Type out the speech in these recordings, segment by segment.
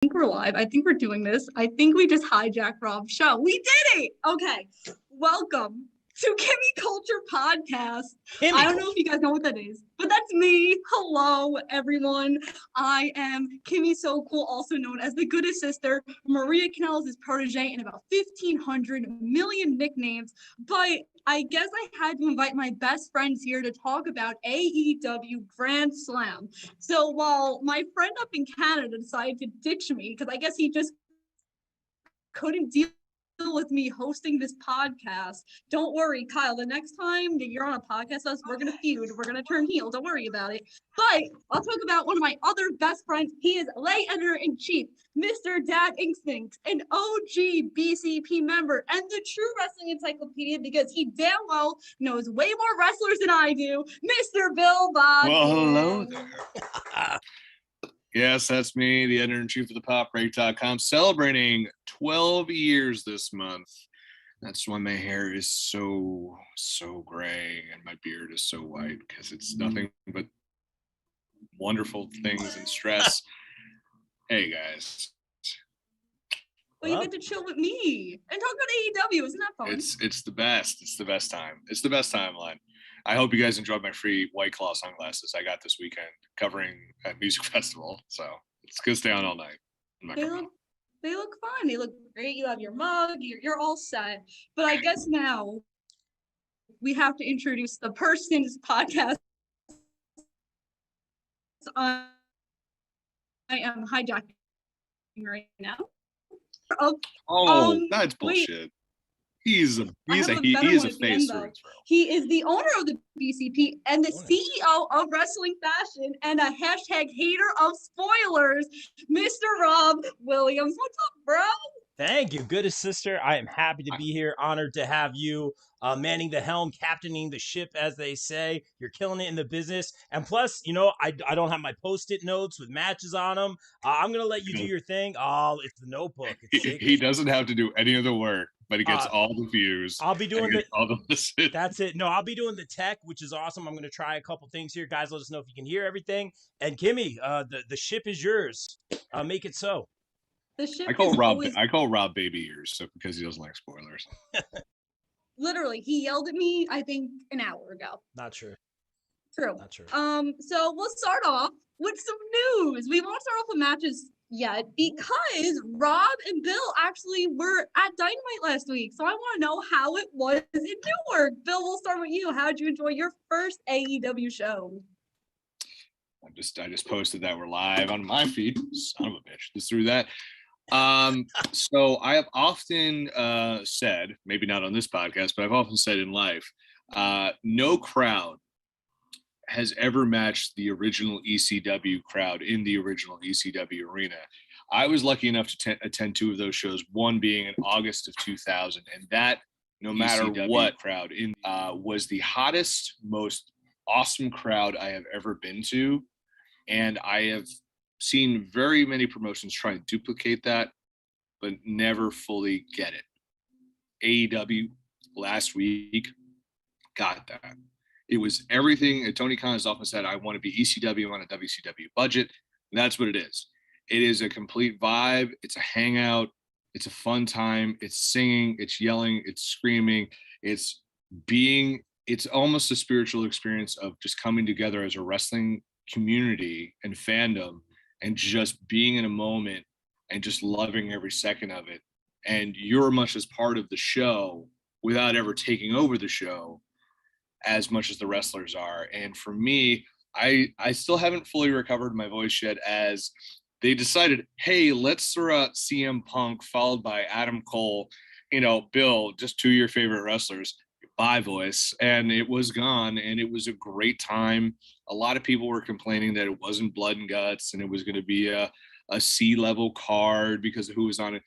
think we're live. I think we're doing this. I think we just hijacked Rob's show. We did it! Okay. Welcome to Kimmy Culture Podcast. I don't know if you guys know what that is, but that's me. Hello, everyone. I am Kimmy So Cool, also known as the Goodest Sister. Maria Kanellis' protege and about 1,500 million nicknames. But I guess I had to invite my best friends here to talk about AEW Grand Slam. So while my friend up in Canada decided to ditch me, because I guess he just couldn't deal with me hosting this podcast. Don't worry, Kyle. The next time that you're on a podcast with us, we're gonna feud. We're gonna turn heel. Don't worry about it. But I'll talk about one of my other best friends. He is lay editor-in-chief, Mr. Dad Instinct, an OG BCP member, and the true wrestling encyclopedia because he damn well knows way more wrestlers than I do, Mr. Bill Bodkin. Well, hello there. Yes, that's me, the editor-in-chief of the PopBreak.com, celebrating 12 years this month. That's why my hair is so gray and my beard is so white, because it's nothing but wonderful things and stress. Hey, guys. Well, you get to chill with me and talk about AEW. Isn't that fun? It's the best. It's the best time. It's the best timeline. I hope you guys enjoyed my free White Claw sunglasses I got this weekend covering a music festival. So it's gonna stay on all night. They look fun. They look great. You have your mug. You're all set. But I guess now we have to introduce the person's podcast. I am hijacking right now. That's bullshit. Wait. He is a face. He is the owner of the BCP and the CEO of Wrestling Fashion and a hashtag hater of spoilers, Mr. Rob Williams. What's up, bro? Thank you, Goodest Sister. I am happy to be here. Honored to have you manning the helm, captaining the ship, as they say. You're killing it in the business. And plus, you know, I don't have my Post-it notes with matches on them. I'm going to let you do your thing. Oh, it's the notebook. He doesn't have to do any of the work, but he gets all the views. I'll be doing all the listens. That's it. No, I'll be doing the tech, which is awesome. I'm going to try a couple things here. Guys, let us know if you can hear everything. And Kimmy, the ship is yours. Make it so. I call Rob baby ears, so because he doesn't like spoilers. Literally, he yelled at me, I think, an hour ago. Not true. True. Not true. So we'll start off with some news. We won't start off with matches yet because Rob and Bill actually were at Dynamite last week. So I want to know how it was in Newark. Bill, we'll start with you. How did you enjoy your first AEW show? I just posted that we're live on my feed. Son of a bitch. Just threw that. So I have often said, maybe not on this podcast, but I've often said in life, no crowd has ever matched the original ECW crowd in the original ECW arena. I was lucky enough to attend two of those shows, one being in August of 2000, and that, no matter ECW what crowd, was the hottest, most awesome crowd I have ever been to, and I have seen very many promotions try and duplicate that, but never fully get it. AEW last week got that. It was everything. Tony Khan has often said, I want to be ECW on a WCW budget. And that's what it is. It is a complete vibe. It's a hangout. It's a fun time. It's singing. It's yelling. It's screaming. It's almost a spiritual experience of just coming together as a wrestling community and fandom and just being in a moment and just loving every second of it. And you're much as part of the show without ever taking over the show as much as the wrestlers are. And for me, I still haven't fully recovered my voice yet, as they decided, hey, let's throw out CM Punk followed by Adam Cole, Bill, just two of your favorite wrestlers. Bye, voice. And it was gone, and it was a great time. A lot of people were complaining that it wasn't blood and guts and it was going to be a C-level card because of who was on it.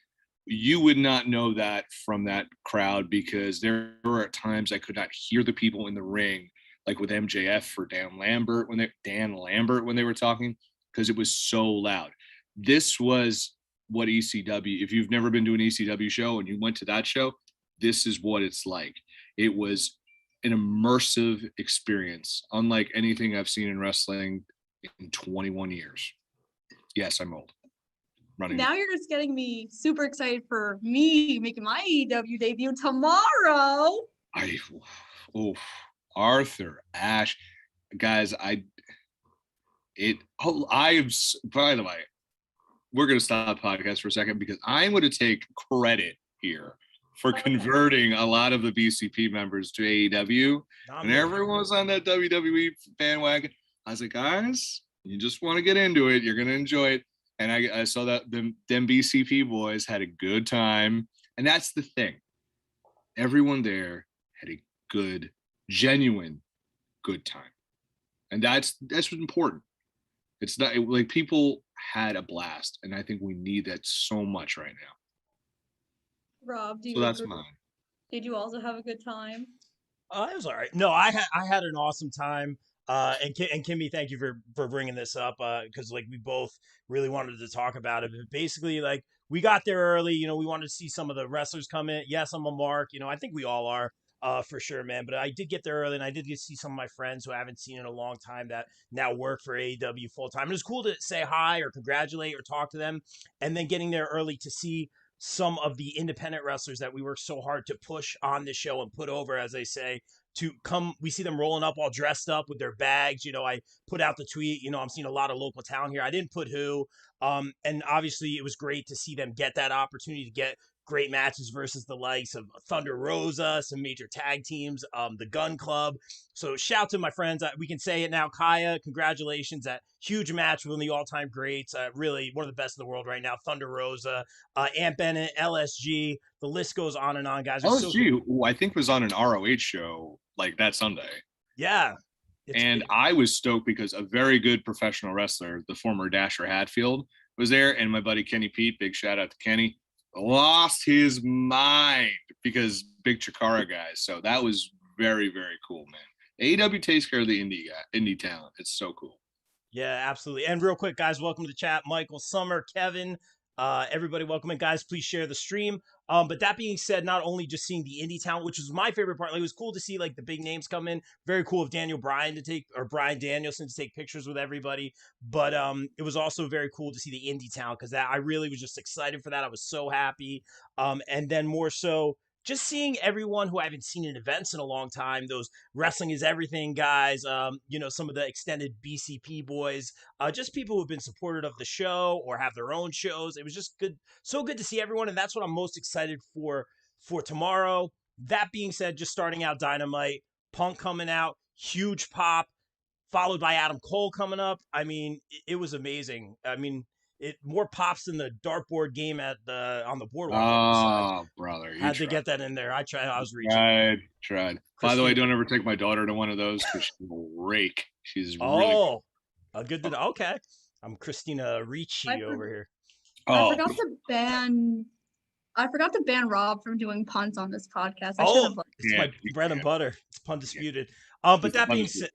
You would not know that from that crowd, because there were times I could not hear the people in the ring, like with MJF or Dan Lambert when they were talking, because it was so loud. This was what ECW, if you've never been to an ECW show and you went to that show, this is what it's like. It was an immersive experience, unlike anything I've seen in wrestling in 21 years. Yes, I'm old. running. Now you're just getting me super excited for me making my AEW debut tomorrow. Arthur Ashe, guys, by the way, we're going to stop the podcast for a second because I'm going to take credit here for converting a lot of the BCP members to AEW. And everyone was on that WWE bandwagon. I was like, guys, you just want to get into it. You're going to enjoy it. And I saw that them BCP boys had a good time. And that's the thing. Everyone there had a good, genuine good time. And that's what's important. It's not like people had a blast. And I think we need that so much right now. Rob, so that's mine. Did you also have a good time? It was all right. No, I had an awesome time. And Kimmy, thank you for bringing this up. Because like we both really wanted to talk about it. But basically, like we got there early. You know, we wanted to see some of the wrestlers come in. Yes, I'm a mark. You know, I think we all are. For sure, man. But I did get there early, and I did get to see some of my friends who I haven't seen in a long time that now work for AEW full time. It was cool to say hi or congratulate or talk to them, and then getting there early to see some of the independent wrestlers that we worked so hard to push on the show and put over, as they say, to come. We see them rolling up all dressed up with their bags. You know, I put out the tweet, you know, I'm seeing a lot of local talent here. I didn't put who. And obviously it was great to see them get that opportunity to get great matches versus the likes of Thunder Rosa, some major tag teams, the Gun Club. So shout to my friends. We can say it now. Kaya, congratulations. That huge match with one of the all-time greats. Really one of the best in the world right now. Thunder Rosa, Ant Bennett, LSG. The list goes on and on, guys. LSG, who I think was on an ROH show like that Sunday. Yeah. And I was stoked because a very good professional wrestler, the former Dasher Hatfield, was there. And my buddy Kenny Pete, big shout out to Kenny, lost his mind because big Chikara guys. So that was very, very cool, man. AEW takes care of the indie talent. It's so cool. Yeah, absolutely. And real quick, guys, welcome to the chat. Michael, Summer, Kevin, everybody, welcome in, guys. Please share the stream. But that being said, not only just seeing the indie talent, which was my favorite part, like it was cool to see like the big names come in. Very cool of Brian Danielson to take pictures with everybody. But it was also very cool to see the indie talent because I really was just excited for that. I was so happy. And then more so, just seeing everyone who I haven't seen in events in a long time, those Wrestling is Everything guys, you know, some of the extended BCP boys, just people who've been supportive of the show or have their own shows. It was just good. So good to see everyone. And that's what I'm most excited for tomorrow. That being said, just starting out Dynamite, Punk coming out, huge pop, followed by Adam Cole coming up. I mean, it was amazing. I mean, more pops than the dartboard game on the boardwalk. Oh, brother. Had to get that in there. I tried. I was reaching. Tried. By the way, don't ever take my daughter to one of those because she's a rake. She's really good to okay. I'm Christina Ricci over here. I forgot to ban Rob from doing puns on this podcast. It's my bread and butter. It's pun disputed. But that being said,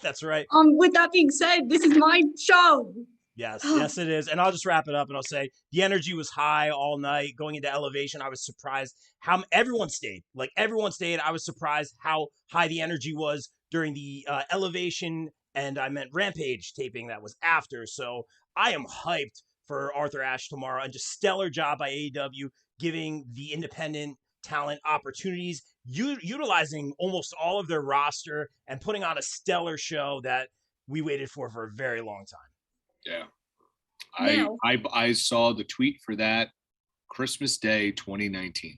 that's right. With that being said, this is my show. Yes, it is. And I'll just wrap it up and I'll say the energy was high all night. Going into Elevation, I was surprised how everyone stayed. Like everyone stayed. I was surprised how high the energy was during the Elevation, and I meant Rampage taping that was after. So I am hyped for Arthur Ashe tomorrow, and just stellar job by AEW giving the independent talent opportunities, utilizing almost all of their roster and putting on a stellar show that we waited for a very long time. Yeah. I saw the tweet for that Christmas Day 2019.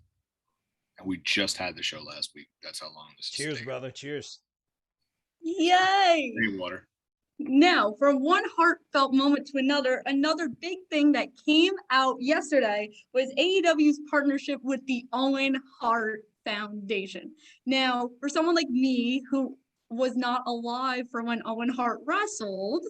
And we just had the show last week. That's how long this is. Cheers, brother. Cheers. Yay. Drink water. Now, from one heartfelt moment to another big thing that came out yesterday was AEW's partnership with the Owen Hart Foundation. Now, for someone like me who was not alive for when Owen Hart wrestled,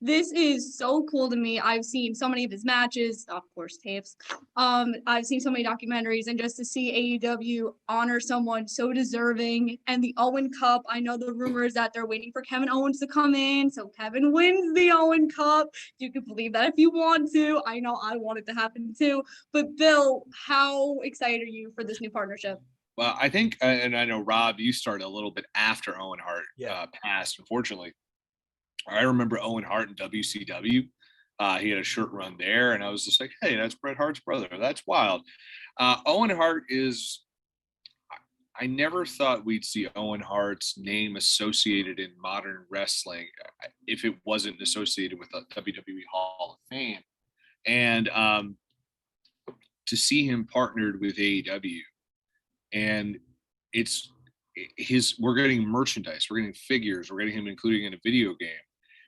this is so cool to me. I've seen so many of his matches, of course, tapes. I've seen so many documentaries, and just to see AEW honor someone so deserving. And the Owen Cup, I know the rumor is that they're waiting for Kevin Owens to come in, so Kevin wins the Owen Cup. You can believe that if you want to. I know I want it to happen too. But Bill, how excited are you for this new partnership? Well, I think, and I know, Rob, you started a little bit after Owen Hart passed, unfortunately. I remember Owen Hart in WCW. He had a shirt run there, and I was just like, hey, that's Bret Hart's brother. That's wild. Owen Hart is. I never thought we'd see Owen Hart's name associated in modern wrestling if it wasn't associated with the WWE Hall of Fame. And to see him partnered with AEW, and we're getting merchandise, we're getting figures, we're getting him including in a video game,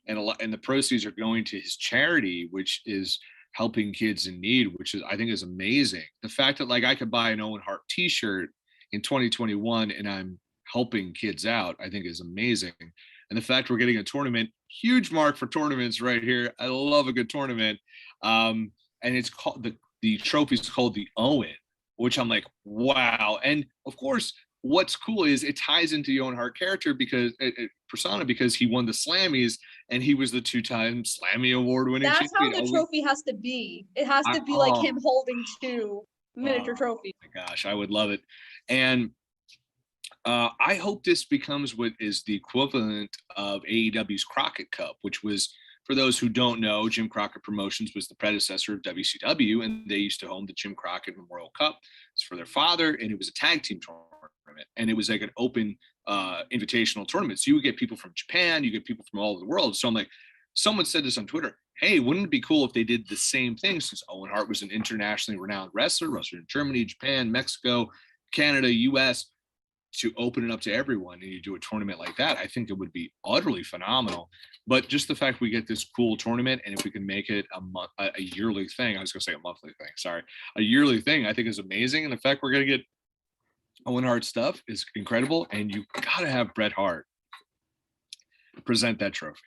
and the proceeds are going to his charity, which is helping kids in need, which is, I think, is amazing. The fact that like I could buy an Owen Hart t-shirt in 2021 and I'm helping kids out, I think is amazing. And the fact we're getting a tournament, huge mark for tournaments right here. I love a good tournament. And it's called the trophy's called the Owen, which I'm like, wow. And of course, what's cool is it ties into the Owen Hart character because persona, because he won the Slammies and he was the 2-time Slammy award winning champion. That's how the trophy has to be. It has to be like him holding 2 miniature trophies. Oh my gosh, I would love it. And I hope this becomes what is the equivalent of AEW's Crockett Cup, which was, for those who don't know, Jim Crockett Promotions was the predecessor of WCW, and they used to home the Jim Crockett Memorial Cup. It's for their father, and it was a tag team tournament, and it was like an open invitational tournament. So you would get people from Japan, you get people from all over the world. So I'm like, someone said this on Twitter, hey, wouldn't it be cool if they did the same thing, since Owen Hart was an internationally renowned wrestler in Germany, Japan, Mexico, Canada, US, to open it up to everyone, and you do a tournament like that? I think it would be utterly phenomenal. But just the fact we get this cool tournament, and if we can make it a yearly thing, I was going to say a monthly thing, sorry, a yearly thing, I think is amazing. And the fact we're going to get Owen Hart stuff is incredible. And you got to have Bret Hart present that trophy.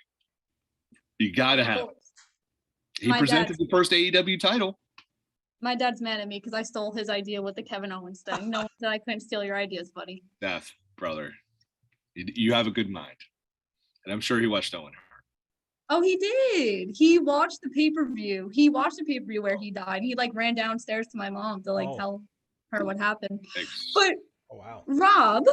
You got to have it. He presented the first AEW title. My dad's mad at me because I stole his idea with the Kevin Owens thing. No one said I couldn't steal your ideas, buddy. Death, brother. You have a good mind. And I'm sure he watched Owen Hart. Oh, he did. He watched the pay-per-view. He watched the pay-per-view where he died. He like ran downstairs to my mom to like tell her what happened. Thanks. But Rob,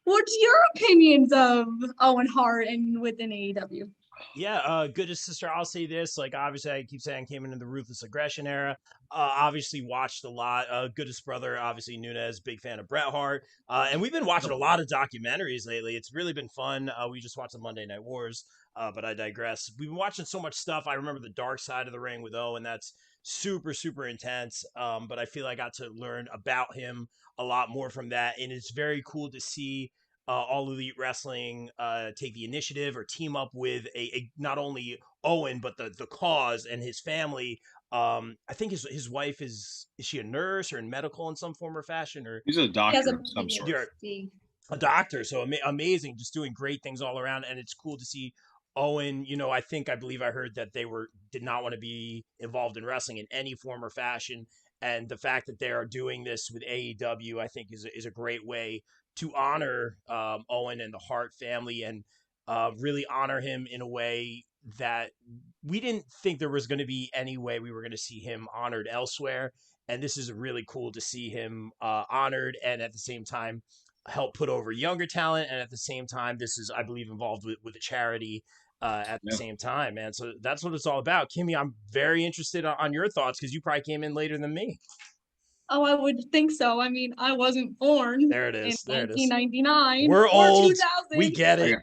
what's your opinions of Owen Hart and within AEW? Yeah, good sister. I'll say this. Like, obviously, I keep saying I came into the Ruthless Aggression era. Obviously, watched a lot. Goodest brother, obviously, Nunez, big fan of Bret Hart. And we've been watching a lot of documentaries lately. It's really been fun. We just watched the Monday Night Wars, but I digress. We've been watching so much stuff. I remember the Dark Side of the Ring with Owen. That's super, super intense. But I feel I got to learn about him a lot more from that. And it's very cool to see All Elite Wrestling take the initiative or team up with a not only Owen but the cause and his family. I think his wife is she a nurse or in medical in some form or fashion, or he's a doctor of some sort. A doctor, so amazing, just doing great things all around. And it's cool to see Owen. I believe I heard that they did not want to be involved in wrestling in any form or fashion, and the fact that they are doing this with AEW, I think is a great way to honor Owen and the Hart family, and really honor him in a way that we didn't think there was going to be any way we were going to see him honored elsewhere. And this is really cool to see him honored, and at the same time help put over younger talent. And at the same time, this is, I believe, involved with a charity at the same time, man. So that's what it's all about. Kimmy, I'm very interested on your thoughts, because you probably came in later than me. Oh, I would think so. I mean, I wasn't born there it is. in 1999. We're old. 2000. We get it.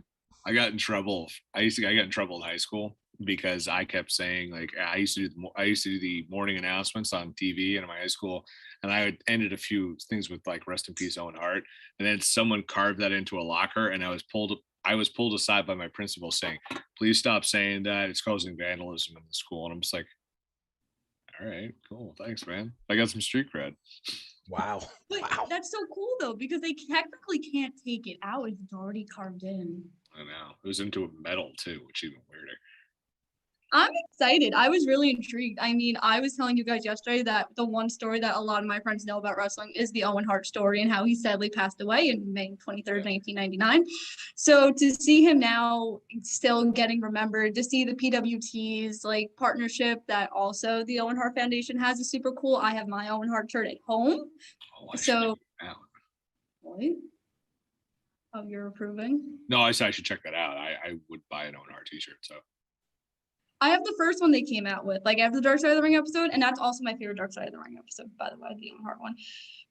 I got in trouble. I got in trouble in high school because I kept saying, like, I used to do the morning announcements on TV in my high school, and I ended a few things with like "Rest in Peace, Owen Hart," and then someone carved that into a locker, and I was pulled aside by my principal saying, "Please stop saying that. It's causing vandalism in the school." And I'm just like, all right, cool. Thanks, man. I got some street cred. Wow. But that's so cool, though, because they technically can't take it out if it's already carved in. I know. It was into a metal, too, which is even weirder. I'm excited. I was really intrigued. I mean, I was telling you guys yesterday that the one story that a lot of my friends know about wrestling is the Owen Hart story and how he sadly passed away in May 23rd, 1999. So to see him now still getting remembered, to see the PWT's like partnership that also the Owen Hart Foundation has is super cool. I have my Owen Hart shirt at home. So what? Oh, you're approving? No, I said I should check that out. I would buy an Owen Hart t-shirt, so. I have the first one they came out with, like after the Dark Side of the Ring episode, and that's also my favorite Dark Side of the Ring episode, by the way, the Owen Hart one.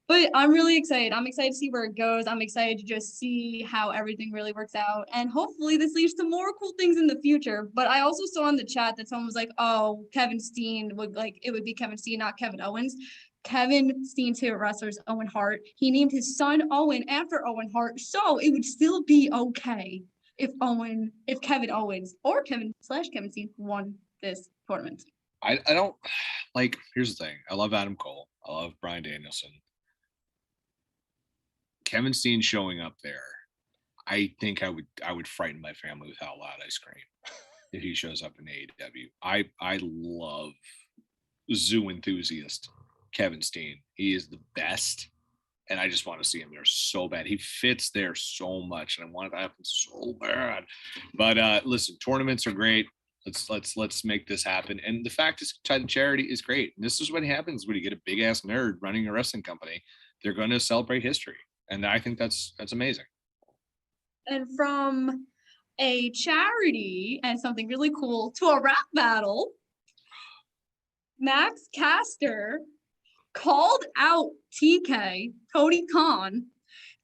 But I'm really excited. I'm excited to see where it goes. I'm excited to just see how everything really works out. And hopefully this leads to more cool things in the future. But I also saw in the chat that someone was like, oh, Kevin Steen would it would be Kevin Steen, not Kevin Owens. Kevin Steen's favorite wrestler is Owen Hart. He named his son Owen after Owen Hart. So it would still be okay if Kevin Owens or Kevin Steen won this tournament. I don't like, here's the thing. I love Adam Cole. I love Bryan Danielson. Kevin Steen showing up there, I think I would frighten my family with how loud I scream if he shows up in AEW. I love zoo enthusiast Kevin Steen. He is the best, and I just want to see him there so bad. He fits there so much, and I want it to happen so bad. But listen, tournaments are great. Let's make this happen. And the fact is, charity is great. And this is what happens when you get a big ass nerd running a wrestling company. They're going to celebrate history. And I think that's amazing. And from a charity and something really cool to a rap battle, Max Caster called out TK, Tony Khan,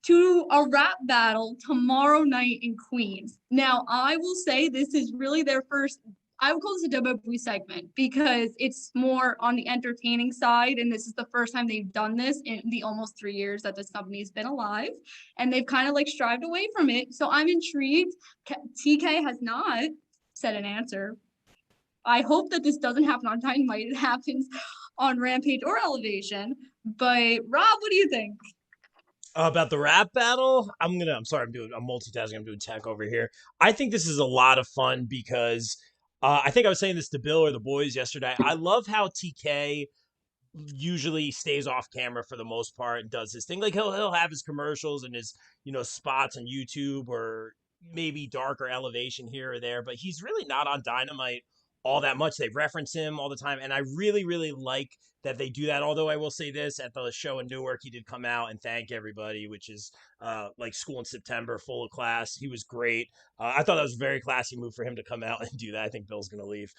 to a rap battle tomorrow night in Queens. Now, I will say this is really their first, I would call this a WWE segment because it's more on the entertaining side, and this is the first time they've done this in the almost 3 years that this company's been alive, and they've kind of like strived away from it. So I'm intrigued. TK has not said an answer. I hope that this doesn't happen on Dynamite. It happens on Rampage or Elevation. But Rob, what do you think? About the rap battle? I'm multitasking. I'm doing tech over here. I think this is a lot of fun because I think I was saying this to Bill or the boys yesterday. I love how TK usually stays off camera for the most part and does his thing. Like he'll have his commercials and his, spots on YouTube or maybe Dark or Elevation here or there, but he's really not on Dynamite all that much. They reference him all the time, and I really, really like that they do that. Although I will say this, at the show in Newark, he did come out and thank everybody, which is like school in September, full of class. He was great. I thought that was a very classy move for him to come out and do that. I think Bill's going to leave.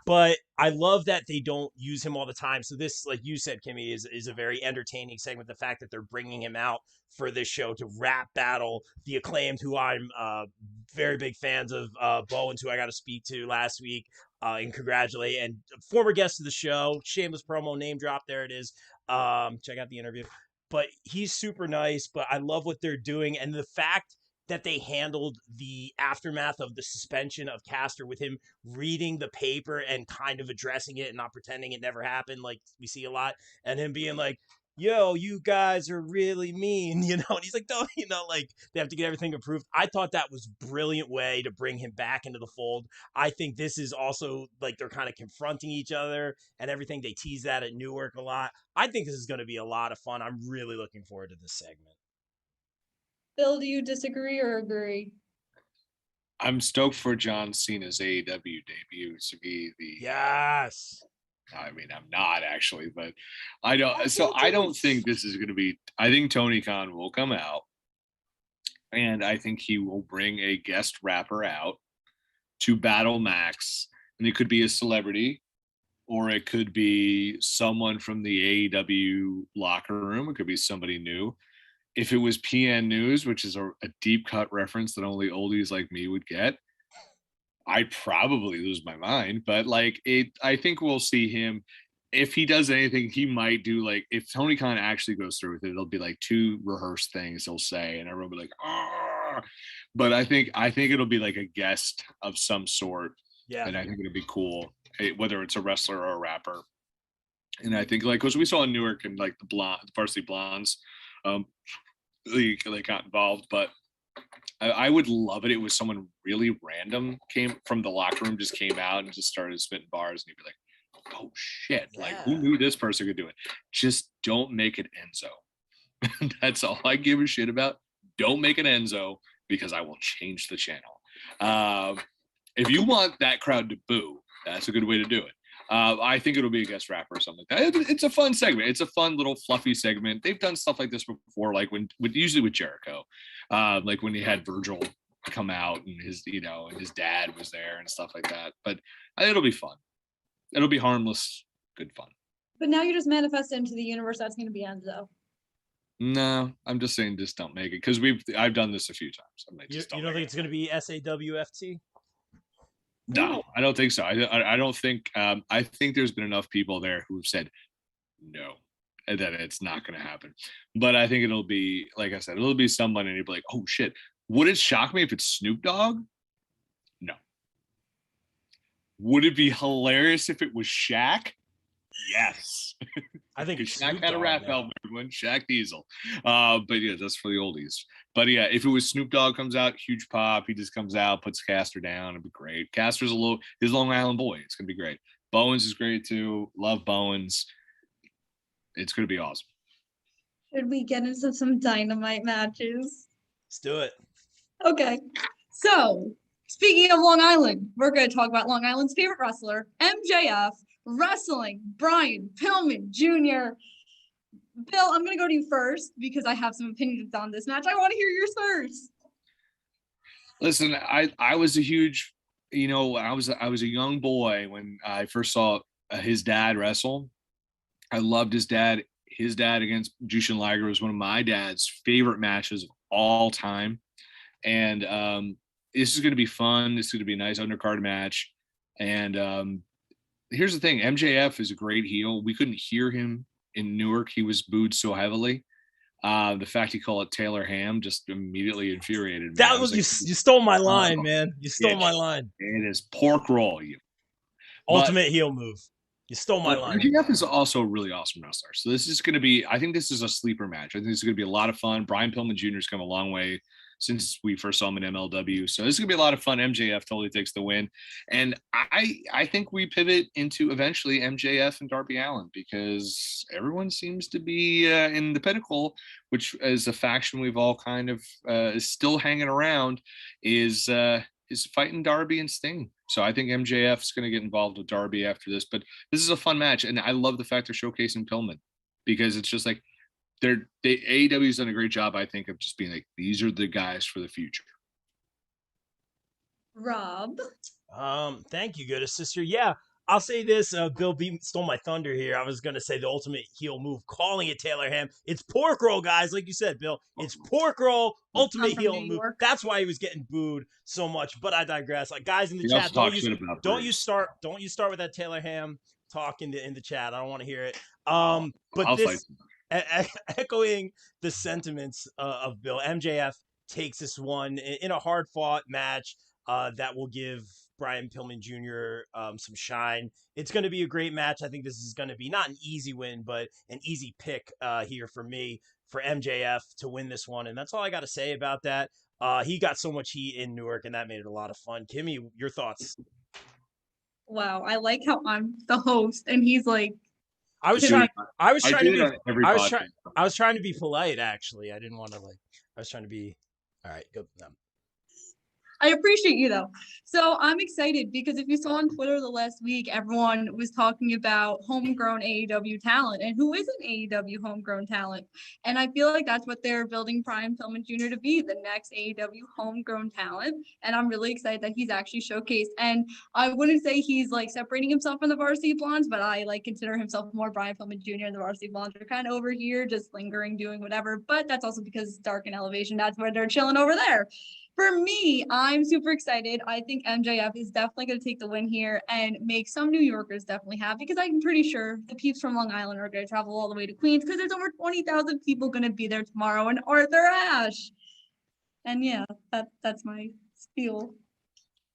But I love that they don't use him all the time. So this, like you said, Kimmy, is a very entertaining segment. The fact that they're bringing him out for this show to rap battle the Acclaimed, who I'm very big fans of, Bowens, who I got to speak to last week and congratulate, and former guest of the show, shameless promo, name drop, there it is. Check out the interview. But he's super nice, but I love what they're doing. And the fact that they handled the aftermath of the suspension of Caster with him reading the paper and kind of addressing it and not pretending it never happened, like we see a lot, and him being like, yo, you guys are really mean, and he's like, no, like they have to get everything approved. I thought that was a brilliant way to bring him back into the fold. I think this is also like they're kind of confronting each other and everything. They tease that at Newark a lot. I think this is going to be a lot of fun. I'm really looking forward to this segment. Bill, do you disagree or agree? I'm stoked for John Cena's AEW debut to be the. Yes. I mean, I'm not actually, but I don't. So I don't think this is going to be. I think Tony Khan will come out, and I think he will bring a guest rapper out to battle Max, and it could be a celebrity, or it could be someone from the AEW locker room. It could be somebody new. If it was PN News, which is a deep cut reference that only oldies like me would get, I'd probably lose my mind. But I think we'll see him. If he does anything, he might do if Tony Khan actually goes through with it, it'll be like two rehearsed things he'll say, and everyone will be like, ah. But I think it'll be like a guest of some sort. Yeah. And I think it'll be cool, whether it's a wrestler or a rapper. And I think because we saw in Newark and the Varsity Blondes, they got involved, but I would love it. It was someone really random came from the locker room, just came out and just started spitting bars, and you'd be like, oh shit, who knew this person could do it? Just don't make it Enzo. That's all I give a shit about. Don't make it Enzo, because I will change the channel. If you want that crowd to boo, that's a good way to do it. I think it'll be a guest rapper or something like that. It's a fun segment. It's a fun little fluffy segment. They've done stuff like this before, usually with Jericho, when he had Virgil come out and his dad was there and stuff like that. But it'll be fun. It'll be harmless, good fun. But now you just manifested into the universe that's going to be Enzo. No, I'm just saying just don't make it because I've done this a few times. I'm like, you don't think it's going to be SAWFT? No, I don't think so. I don't think. I think there's been enough people there who have said no, and that it's not going to happen. But I think it'll be, like I said, it'll be somebody and you'll be like, oh shit. Would it shock me if it's Snoop Dogg? No. Would it be hilarious if it was Shaq? Yes. I think Shaq had a rap album, everyone. Shaq Diesel. But yeah, that's for the oldies. But yeah, if it was Snoop Dogg comes out, huge pop. He just comes out, puts Castor down. It'd be great. Castor's his Long Island boy. It's gonna be great. Bowens is great too. Love Bowens. It's gonna be awesome. Should we get into some Dynamite matches? Let's do it. Okay. So, speaking of Long Island, we're going to talk about Long Island's favorite wrestler, MJF, wrestling Brian Pillman Jr. Bill, I'm going to go to you first because I have some opinions on this match. I want to hear yours first. Listen, I was a huge, I was a young boy when I first saw his dad wrestle. I loved his dad. His dad against Jushin Liger was one of my dad's favorite matches of all time. And this is going to be fun. This is going to be a nice undercard match. And here's the thing. MJF is a great heel. We couldn't hear him in Newark. He was booed so heavily. The fact he called it Taylor Ham just immediately infuriated me. That was like, you stole my line, man. You stole my line. It is pork roll. Ultimate heel move. You stole my line. MJF is also a really awesome wrestler. So this is going to be, I think this is a sleeper match. I think this is going to be a lot of fun. Brian Pillman Jr. has come a long way since we first saw him in MLW. So this is going to be a lot of fun. MJF totally takes the win. And I think we pivot into eventually MJF and Darby Allen because everyone seems to be in the Pinnacle, which is a faction we've all kind of is still hanging around, is fighting Darby and Sting. So I think MJF is going to get involved with Darby after this. But this is a fun match. And I love the fact they're showcasing Pillman because it's just like, AEW's done a great job, I think, of just being like, these are the guys for the future. Rob. Thank you, good sister. Yeah, I'll say this. Bill stole my thunder here. I was gonna say the ultimate heel move, calling it Taylor Ham. It's pork roll, guys. Like you said, Bill. It's pork roll, ultimate heel move. That's why he was getting booed so much. But I digress. Like guys in the chat, don't you start with that Taylor Ham talk in the chat. I don't want to hear it. But this. Echoing the sentiments of Bill, MJF takes this one in a hard-fought match that will give Brian Pillman Jr. Some shine. It's going to be a great match. I think this is going to be not an easy win, but an easy pick here for me, for MJF to win this one. And that's all I got to say about that. He got so much heat in Newark, and that made it a lot of fun. Kimmy, your thoughts? Wow, I like how I'm the host, and he's like, I was trying to be polite, actually. I didn't want to I was trying to be all right. Go. I appreciate you though. So I'm excited because if you saw on Twitter the last week, everyone was talking about homegrown AEW talent and who isn't AEW homegrown talent. And I feel like that's what they're building Brian Pillman Jr. to be, the next AEW homegrown talent. And I'm really excited that he's actually showcased. And I wouldn't say he's like separating himself from the Varsity Blondes, but I like consider himself more Brian Pillman Jr. and the Varsity Blondes are kind of over here, just lingering, doing whatever. But that's also because Dark and Elevation, that's where they're chilling over there. For me, I'm super excited. I think MJF is definitely going to take the win here and make some New Yorkers definitely happy because I'm pretty sure the peeps from Long Island are going to travel all the way to Queens because there's over 20,000 people going to be there tomorrow in Arthur Ashe. And yeah, that's my spiel.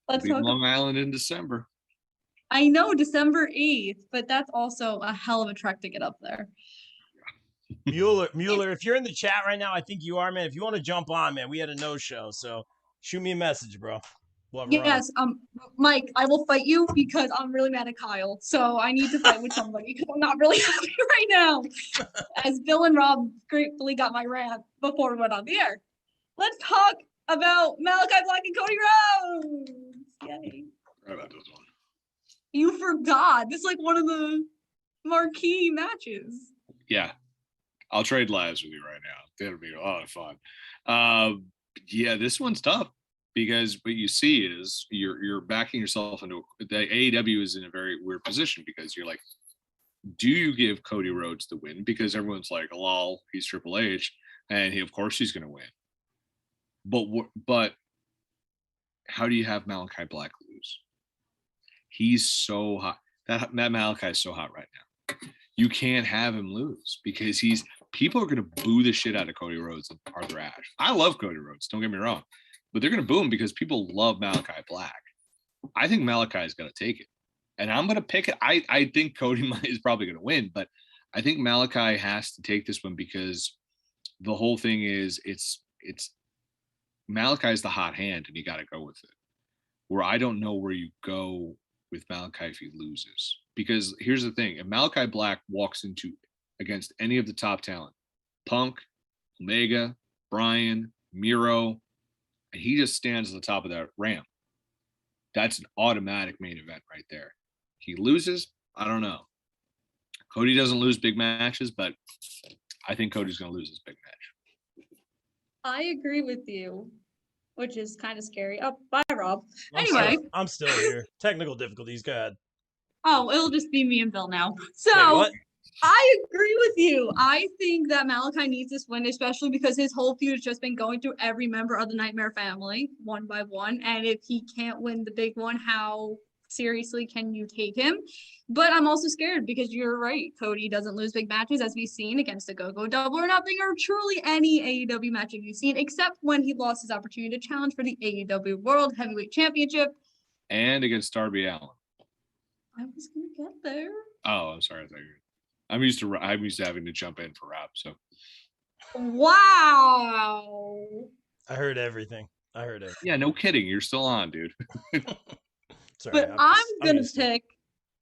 Let's talk Long Island in December. I know, December 8th, but that's also a hell of a trek to get up there. Mueller, if you're in the chat right now, I think you are, man. If you want to jump on, man, we had a no-show, so shoot me a message, bro. Yes, Mike, I will fight you because I'm really mad at Kyle. So I need to fight with somebody because I'm not really happy right now. As Bill and Rob gratefully got my rant before we went on the air. Let's talk about Malachi Black and Cody Rhodes. Yay. Right about this one. You forgot. This is like one of the marquee matches. Yeah. I'll trade lives with you right now. That'll be a lot of fun. Yeah, this one's tough. because what you see is you're backing yourself into the AEW is in a very weird position because you're like, do you give Cody Rhodes the win? Because everyone's like, lol, he's Triple H, and of course he's going to win. But how do you have Malachi Black lose? He's so hot. That Malachi is so hot right now. You can't have him lose because people are going to boo the shit out of Cody Rhodes and Arthur Ashe. I love Cody Rhodes, don't get me wrong, but they're going to boo him because people love Malachi Black. I think Malachi is going to take it, and I'm going to pick it. I think Cody is probably going to win, but I think Malachi has to take this one because the whole thing is it's Malachi's the hot hand, and you got to go with it. Where I don't know where you go with Malachi if he loses. Because here's the thing. If Malachi Black walks against any of the top talent, Punk, Omega, Bryan, Miro, and he just stands at the top of that ramp, that's an automatic main event right there. He loses, I don't know. Cody doesn't lose big matches, but I think Cody's going to lose his big match. I agree with you, which is kind of scary. Oh, bye, Rob. I'm still here. Technical difficulties. Go ahead. Oh, it'll just be me and Bill now. So I agree with you. I think that Malachi needs this win, especially because his whole feud has just been going through every member of the Nightmare family one by one. And if he can't win the big one, how seriously can you take him? But I'm also scared because you're right. Cody doesn't lose big matches, as we've seen against the Go-Go Double or Nothing, or truly any AEW match you've seen, except when he lost his opportunity to challenge for the AEW World Heavyweight Championship. And against Darby Allen. I was gonna get there. Oh, I'm sorry. I'm used to having to jump in for Rob. So. Wow. I heard everything. Yeah, no kidding. You're still on, dude. Sorry, but I'm gonna pick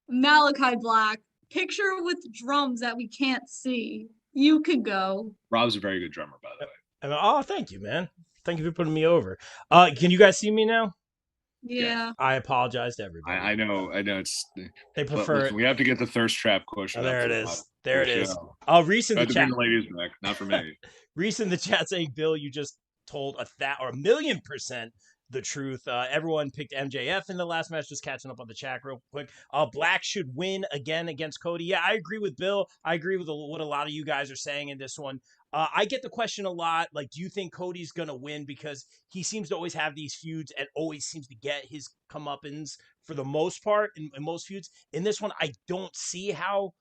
Malachi Black. Picture with drums that we can't see. You could go. Rob's a very good drummer, by the way. Oh, thank you, man. Thank you for putting me over. Can you guys see me now? Yeah. I apologize to everybody. I know. It's. They prefer. Listen, we have to get the thirst trap question. There it is. Reese in the chat. Bring the ladies back, not for me. Reese in the chat saying, "Bill, you just told 1,000,000% the truth. Everyone picked MJF in the last match. Just catching up on the chat real quick. Black should win again against Cody. Yeah, I agree with Bill. I agree with what a lot of you guys are saying in this one. I get the question a lot, like, do you think Cody's going to win? Because he seems to always have these feuds and always seems to get his comeuppance for the most part in most feuds. In this one, I don't see how,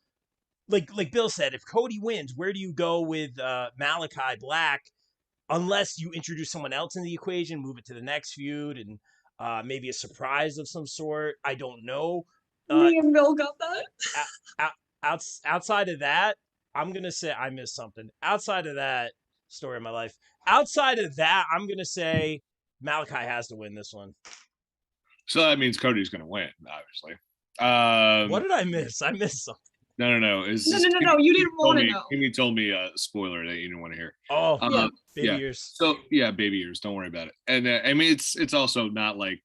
like Bill said, if Cody wins, where do you go with Malachi Black? Unless you introduce someone else in the equation, move it to the next feud, and maybe a surprise of some sort. I don't know. Me and Bill got that. Outside of that, I'm going to say I missed something. Outside of that story of my life, outside of that, I'm going to say Malachi has to win this one. So that means Cody's going to win, obviously. What did I miss? I missed something. No. No. You didn't want to know. Kimmy told me a spoiler that you didn't want to hear. Oh, baby ears. So yeah, baby ears. Don't worry about it. And I mean, it's also not like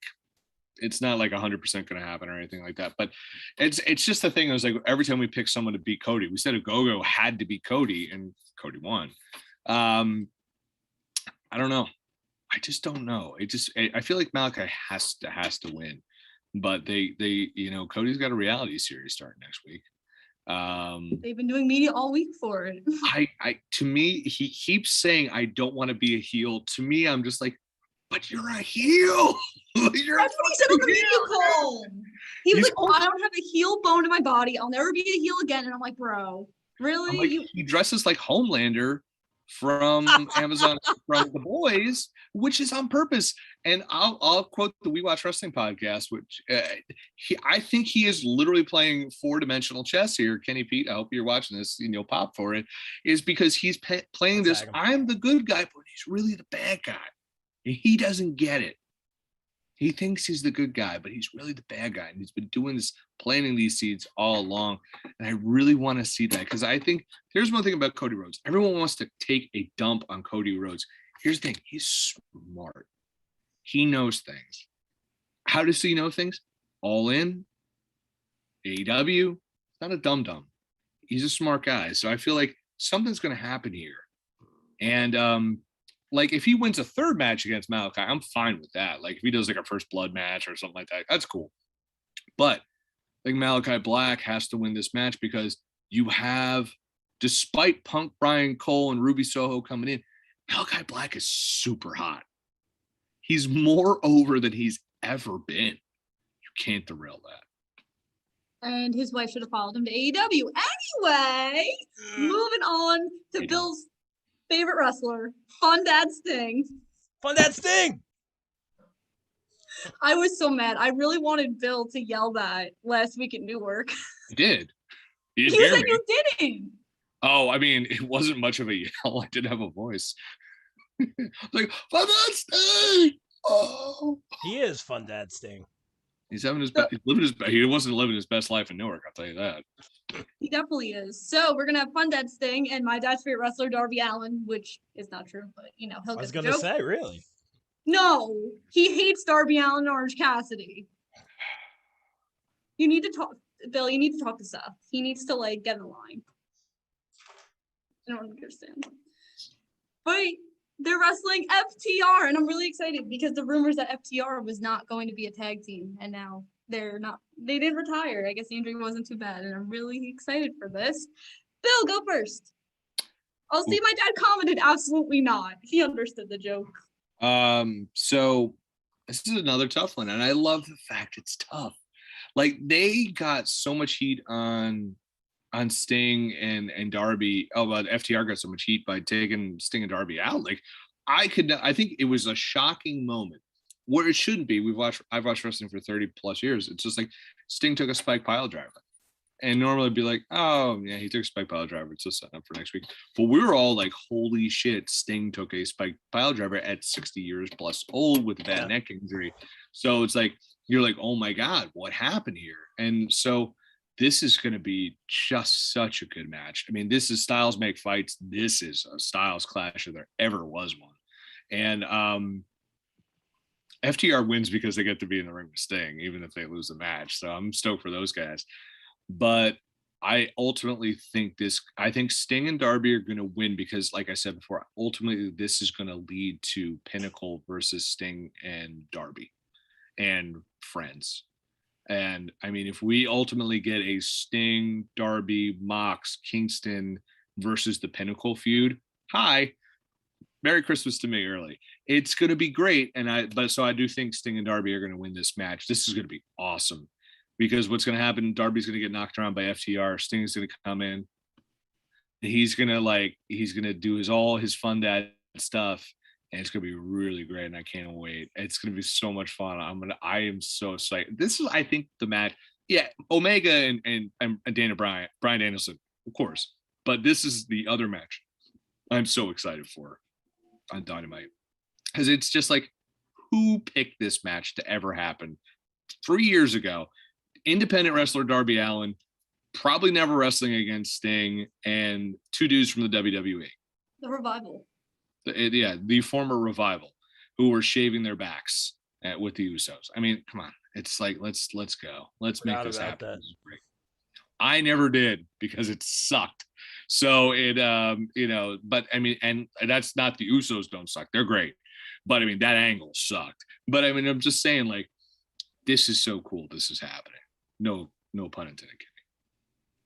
it's not like 100% going to happen or anything like that. But it's just the thing. It was like every time we pick someone to beat Cody, we said a Go-Go had to beat Cody, and Cody won. I don't know. I just don't know. I feel like Malachi has to win, but they Cody's got a reality series starting next week. They've been doing media all week for it. To me, he keeps saying I don't want to be a heel. To me, I'm just like, but you're a heel. That's what he said on the media call. He was like, I don't have a heel bone in my body. I'll never be a heel again. And I'm like, bro, really? Like, he dresses like Homelander from Amazon, from The Boys, which is on purpose. And I'll quote the We Watch Wrestling podcast, which I think he is literally playing 4-dimensional chess here. Kenny Pete, I hope you're watching this and you'll pop for it, is because he's playing this, I'm the good guy, but he's really the bad guy. And he doesn't get it. He thinks he's the good guy, but he's really the bad guy. And he's been doing this, planting these seeds all along. And I really want to see that, because I think here's one thing about Cody Rhodes. Everyone wants to take a dump on Cody Rhodes. Here's the thing. He's smart. He knows things. How does he know things? All in. AEW. Not a dum-dum. He's a smart guy. So I feel like something's going to happen here. And like if he wins a third match against Malachi, I'm fine with that. Like if he does like a first blood match or something like that, that's cool. But I think Malachi Black has to win this match because you have, despite Punk, Brian Cole, and Ruby Soho coming in, Malachi Black is super hot. He's more over than he's ever been. You can't derail that. And his wife should have followed him to AEW. Anyway, moving on to Bill's favorite wrestler, Fun Dad Sting. Fun Dad Sting! I was so mad. I really wanted Bill to yell that last week at Newark. I did. You didn't You hear said me. you didn't. Oh, I mean, it wasn't much of a yell. I did have a voice. Like, Fun Dad Sting! Oh. He is Fun Dad Sting. He's having he wasn't living his best life in Newark, I'll tell you that. He definitely is. So we're gonna have Fun Dad Sting and my dad's favorite wrestler, Darby Allen, which is not true, but you know, he'll I was get the gonna joke. say, really? No, he hates Darby Allen and Orange Cassidy. You need to talk, Bill. You need to talk to Seth. He needs to like get in line. I don't understand. But they're wrestling FTR, and I'm really excited because the rumors that FTR was not going to be a tag team, and now they're not. They didn't retire. I guess the injury wasn't too bad, and I'm really excited for this. Bill, go first. I'll see. My dad commented, absolutely not. He understood the joke. So this is another tough one, and I love the fact it's tough. Like they got so much heat on Sting and Darby. Oh, but FTR got so much heat by taking Sting and Darby out. Like I think it was a shocking moment where it shouldn't be. I've watched wrestling for 30 plus years. It's just like Sting took a spike pile driver. And normally it'd be like, oh yeah, he took a spike pile driver. It's just set up for next week. But we were all like, holy shit, Sting took a spike pile driver at 60 years plus old with a bad neck injury. So it's like, you're like, oh my God, what happened here? And so this is going to be just such a good match. I mean, this is Styles Make Fights. This is a Styles clash if there ever was one. And FTR wins because they get to be in the ring with Sting, even if they lose the match. So I'm stoked for those guys. But I ultimately think I think Sting and Darby are going to win because, like I said before, ultimately this is going to lead to Pinnacle versus Sting and Darby and friends. And I mean, if we ultimately get a Sting, Darby, Mox, Kingston versus the Pinnacle feud, Merry Christmas to me early. It's going to be great. So I do think Sting and Darby are going to win this match. This is going to be awesome because what's going to happen, Darby's going to get knocked around by FTR. Sting's going to come in. He's going to do all his Fun Dad stuff. And it's going to be really great. And I can't wait. It's going to be so much fun. I am so excited. This is, I think, the match. Yeah. Omega and Brian Danielson, of course, but this is the other match I'm so excited for on Dynamite. Because it's just like, who picked this match to ever happen 3 years ago? Independent wrestler Darby Allen, probably never wrestling against Sting, and two dudes from the WWE. The Revival. The former Revival, who were shaving their backs with the Usos. I mean, come on. It's like, let's go. Let's make this happen. This is great. I never did because it sucked. So but I mean, and that's not the Usos don't suck. They're great. But I mean, that angle sucked. But I mean, I'm just saying, like, this is so cool. This is happening. No pun intended.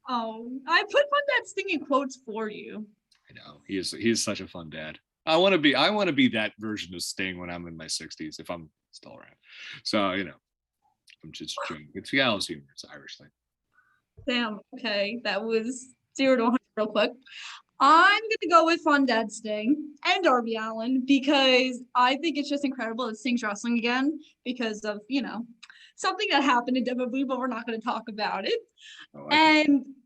Oh, I put Fun Dad Sting in quotes for you. I know. He is such a fun dad. I want to be that version of Sting when I'm in my 60s, if I'm still around. So, I'm just joking. It's gallows humor. It's an Irish thing. Damn. Okay. That was 0 to 100 real quick. I'm going to go with Fun Dad Sting and Darby Allen because I think it's just incredible that Sting's wrestling again because of, something that happened in WWE, but we're not going to talk about it.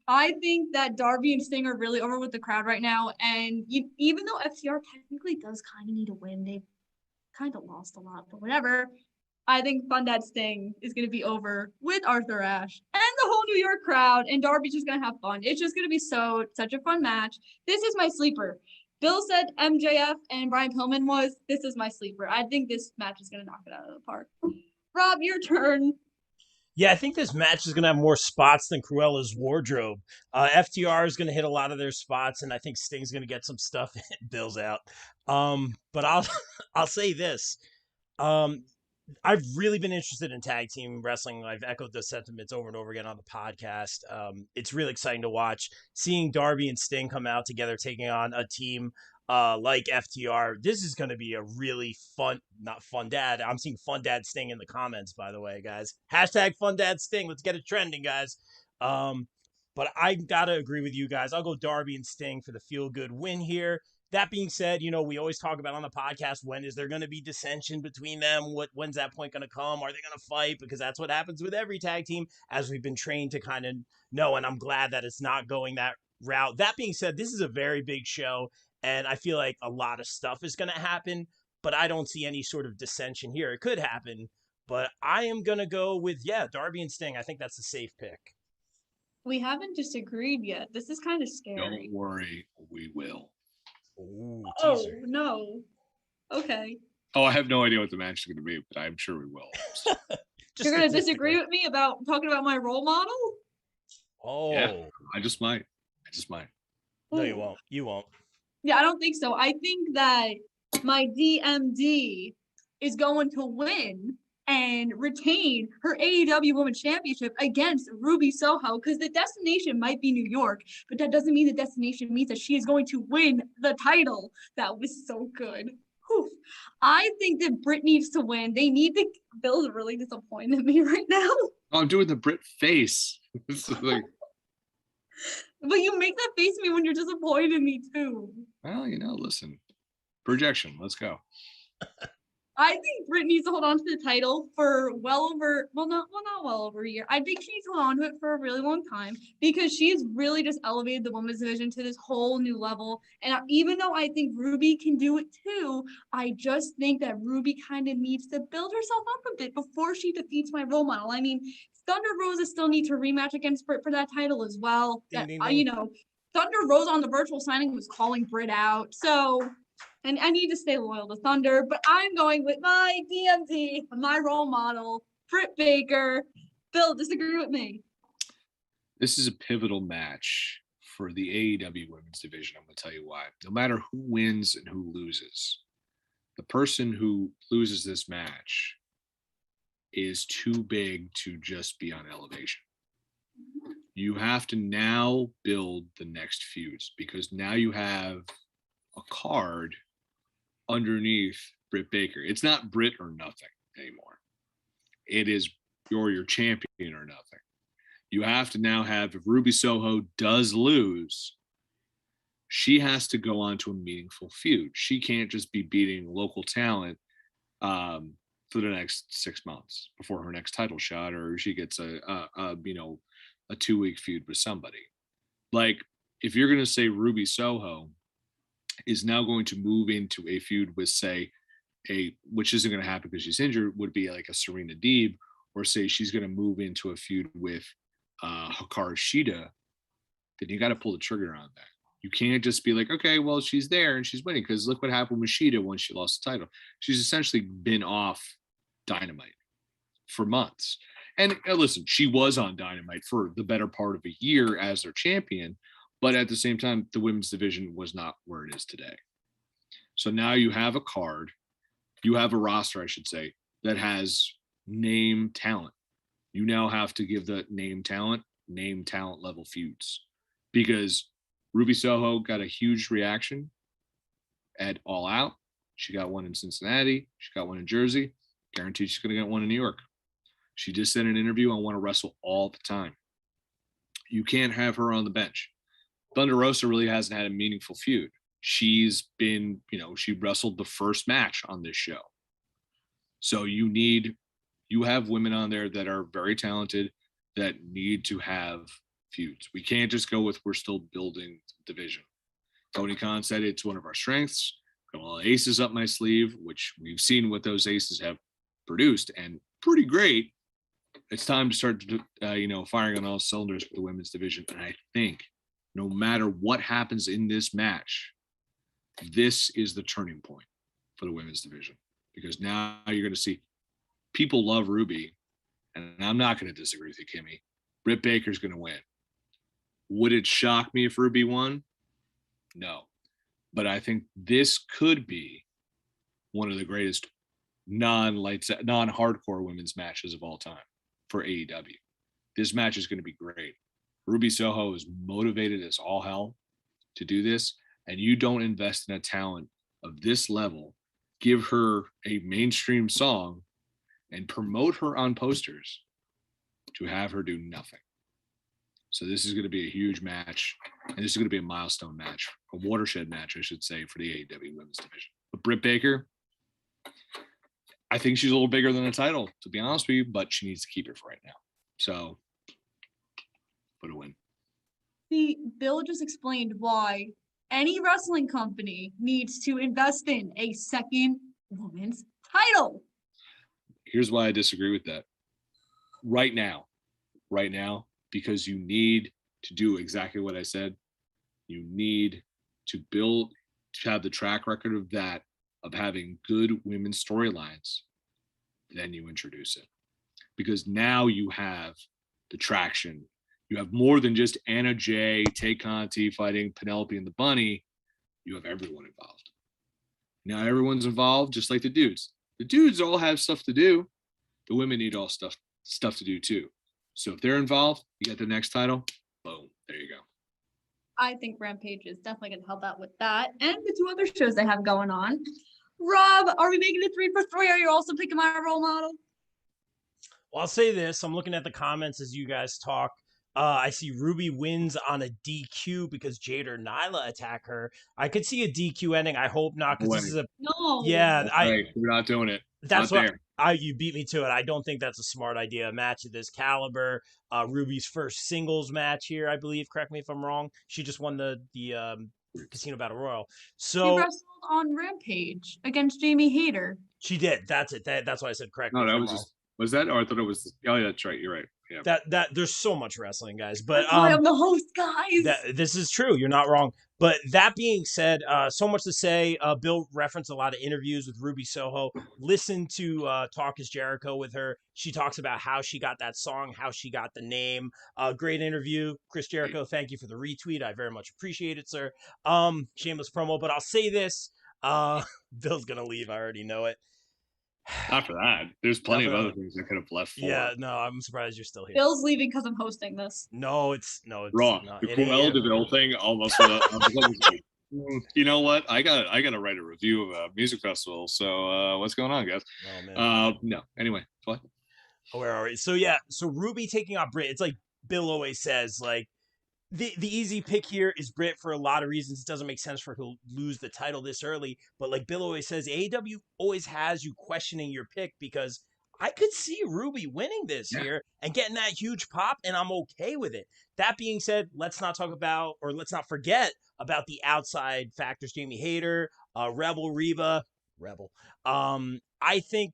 I think that Darby and Sting are really over with the crowd right now. And even though FTR technically does kind of need a win, they've kind of lost a lot, but whatever. I think Fun Dad Sting is going to be over with Arthur Ashe and the whole New York crowd, and Darby's just going to have fun. It's just going to be such a fun match. This is my sleeper. Bill said MJF and Brian Pillman this is my sleeper. I think this match is going to knock it out of the park. Rob, your turn. Yeah, I think this match is going to have more spots than Cruella's wardrobe. FTR is going to hit a lot of their spots, and I think Sting's going to get some stuff Bill's out. But I'll I'll say this. Um, I've really been interested in tag team wrestling. I've echoed those sentiments over and over again on the podcast. It's really exciting to watch. Seeing Darby and Sting come out together, taking on a team like FTR. This is going to be a really fun, not fun dad. I'm seeing fun dad Sting in the comments, by the way, guys. Hashtag fun dad Sting. Let's get it trending, guys. But I got to agree with you guys. I'll go Darby and Sting for the feel good win here. That being said, we always talk about on the podcast, when is there going to be dissension between them? When's that point going to come? Are they going to fight? Because that's what happens with every tag team, as we've been trained to kind of know. And I'm glad that it's not going that route. That being said, this is a very big show, and I feel like a lot of stuff is going to happen, but I don't see any sort of dissension here. It could happen, but I am going to go with, Darby and Sting. I think that's a safe pick. We haven't disagreed yet. This is kind of scary. Don't worry, we will. Ooh, oh, no. Okay. Oh, I have no idea what the match is going to be, but I'm sure we will. You're going to disagree with me about talking about my role model? Oh. Yeah, I just might. No, you won't. You won't. Yeah, I don't think so. I think that my DMD is going to win and retain her AEW Women's Championship against Ruby Soho, because the destination might be New York, but that doesn't mean the destination means that she is going to win the title. That was so good. Whew. I think that Britt needs to win. They need to. Bill's really disappointed in me right now. I'm doing the Britt face. Like, but you make that face at me when you're disappointed in me too. Well, listen. Projection. Let's go. I think Britt needs to hold on to the title for not well over a year. I think she needs to hold on to it for a really long time, because she's really just elevated the women's division to this whole new level. And even though I think Ruby can do it too, I just think that Ruby kind of needs to build herself up a bit before she defeats my role model. I mean, Thunder Rosa still needs to rematch against Britt for that title as well. Thunder Rosa on the virtual signing was calling Britt out. So... And I need to stay loyal to Thunder, but I'm going with my DMD, my role model, Britt Baker. Bill, disagree with me. This is a pivotal match for the AEW women's division. I'm going to tell you why. No matter who wins and who loses, the person who loses this match is too big to just be on elevation. You have to now build the next feuds, because now you have a card underneath Britt Baker. It's not Britt or nothing anymore. It is you're your champion or nothing. You have to now have, if Ruby Soho does lose, she has to go on to a meaningful feud. She can't just be beating local talent for the next 6 months before her next title shot, or she gets a 2-week feud with somebody. Like, if you're going to say Ruby Soho is now going to move into a feud with, say, which isn't going to happen because she's injured, would be like a Serena Deeb, or say she's going to move into a feud with Hikaru Shida, then you got to pull the trigger on that. You can't just be like, okay, well, she's there and she's winning, because look what happened with Shida when she lost the title. She's essentially been off Dynamite for months. And listen, she was on Dynamite for the better part of a year as their champion, but at the same time, the women's division was not where it is today. So now you have a card, you have a roster, I should say, that has name talent. You now have to give the name talent level feuds, because Ruby Soho got a huge reaction at All Out. She got one in Cincinnati. She got one in Jersey. Guaranteed she's going to get one in New York. She just said in an interview, I want to wrestle all the time. You can't have her on the bench. Thunder Rosa really hasn't had a meaningful feud. She's been, she wrestled the first match on this show. So you have women on there that are very talented that need to have feuds. We can't just go with, we're still building the division. Tony Khan said it's one of our strengths. Got a lot of aces up my sleeve, which we've seen what those aces have produced, and pretty great. It's time to start, firing on all cylinders for the women's division. And I think no matter what happens in this match, this is the turning point for the women's division, because now you're going to see people love Ruby. and I'm not going to disagree with you, Kimmy. Britt Baker's going to win. Would it shock me if Ruby won? No. But I think this could be one of the greatest non-hardcore women's matches of all time for AEW. This match is going to be great. Ruby Soho is motivated as all hell to do this, and you don't invest in a talent of this level, give her a mainstream song, and promote her on posters to have her do nothing. So this is going to be a huge match, and this is going to be a milestone match, a watershed match, I should say, for the AEW women's division. But Britt Baker, I think she's a little bigger than a title, to be honest with you, but she needs to keep it for right now. So, put a win. See, Bill just explained why any wrestling company needs to invest in a second women's title. Here's why I disagree with that. Right now, because you need to do exactly what I said. You need to have the track record of having good women's storylines. Then you introduce it. Because now you have the traction. You have more than just Anna Jay, Tay Conti fighting Penelope and the Bunny. You have everyone involved. Now everyone's involved, just like the dudes. The dudes all have stuff to do. The women need all stuff to do too. So if they're involved, you get the next title. Boom, there you go. I think Rampage is definitely going to help out with that and the two other shows they have going on. Rob, are we making it 3 for 3? Are you also picking my role model? Well, I'll say this. I'm looking at the comments as you guys talk. I see Ruby wins on a DQ because Jade or Nyla attack her. I could see a DQ ending. I hope not, because this is a no. Yeah, we're not doing it. That's what you beat me to it. I don't think that's a smart idea. A match of this caliber, Ruby's first singles match here, I believe. Correct me if I'm wrong. She just won the Casino Battle Royal. So she wrestled on Rampage against Jamie Hayter. She did. That's it. That's why I said correct. No, that was just. Was that? Or I thought it was. Oh, yeah, that's right. You're right. Yeah. That there's so much wrestling, guys. But that's why I'm the host, guys. This is true. You're not wrong. But that being said, so much to say. Bill referenced a lot of interviews with Ruby Soho. Listen to Talk is Jericho with her. She talks about how she got that song, how she got the name. Great interview. Chris Jericho, thank you for the retweet. I very much appreciate it, sir. Shameless promo, but I'll say this. Bill's gonna leave. I already know it. Not for that. There's plenty of other things I could have left for. Yeah, no, I'm surprised you're still here. Bill's leaving because I'm hosting this. No, it's raw. Not. The Cruella de Vil thing almost. Like, you know what? I got to write a review of a music festival. So what's going on, guys? Oh, man. No. Anyway, what? Oh, where are we? So yeah, so Ruby taking on Britt. It's like Bill always says, like. The easy pick here is Britt for a lot of reasons. It doesn't make sense for her to lose the title this early. But like Bill always says, AEW always has you questioning your pick, because I could see Ruby winning this here and getting that huge pop, and I'm okay with it. That being said, let's not forget about the outside factors. Jamie Hayter, Rebel Reba. I think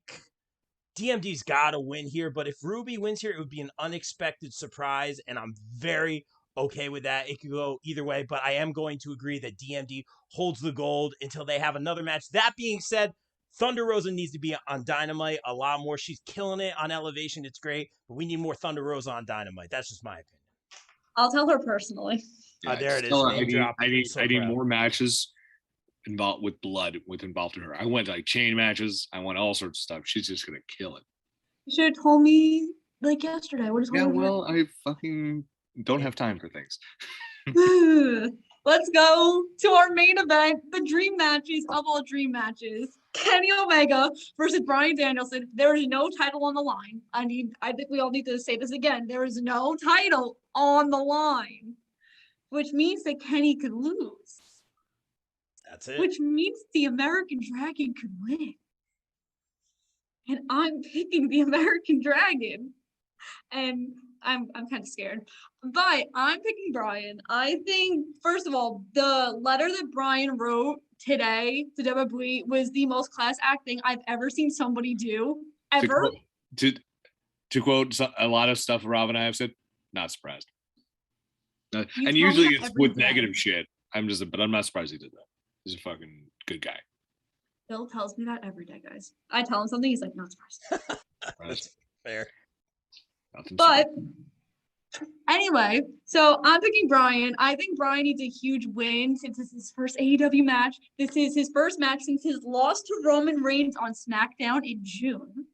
DMD's got to win here, but if Ruby wins here, it would be an unexpected surprise, and I'm very okay with that. It could go either way, but I am going to agree that DMD holds the gold until they have another match. That being said, Thunder Rosa needs to be on Dynamite a lot more. She's killing it on Elevation. It's great, but we need more Thunder Rosa on Dynamite. That's just my opinion. I'll tell her personally. Yeah, there it is. I need more matches involved with blood involved in her. I went like chain matches. I want all sorts of stuff. She's just gonna kill it. You should have told me like yesterday. I fucking don't have time for things. Let's go to our main event, the dream matches of all dream matches. Kenny Omega versus Bryan Danielson. There is no title on the line. I think we all need to say this again. There is no title on the line, which means that Kenny could lose. That's it. Which means the American Dragon could win. And I'm picking the American Dragon. And I'm kind of scared, but I'm picking Bryan. I think, first of all, the letter that Bryan wrote today to WWE was the most class acting I've ever seen somebody do, ever. To quote a lot of stuff Rob and I have said, not surprised. And usually it's with negative shit. But I'm not surprised he did that. He's a fucking good guy. Bill tells me that every day, guys. I tell him something, he's like, not surprised. That's fair. But anyway, so I'm picking Brian. I think Brian needs a huge win since this is his first AEW match. This is his first match since his loss to Roman Reigns on SmackDown in June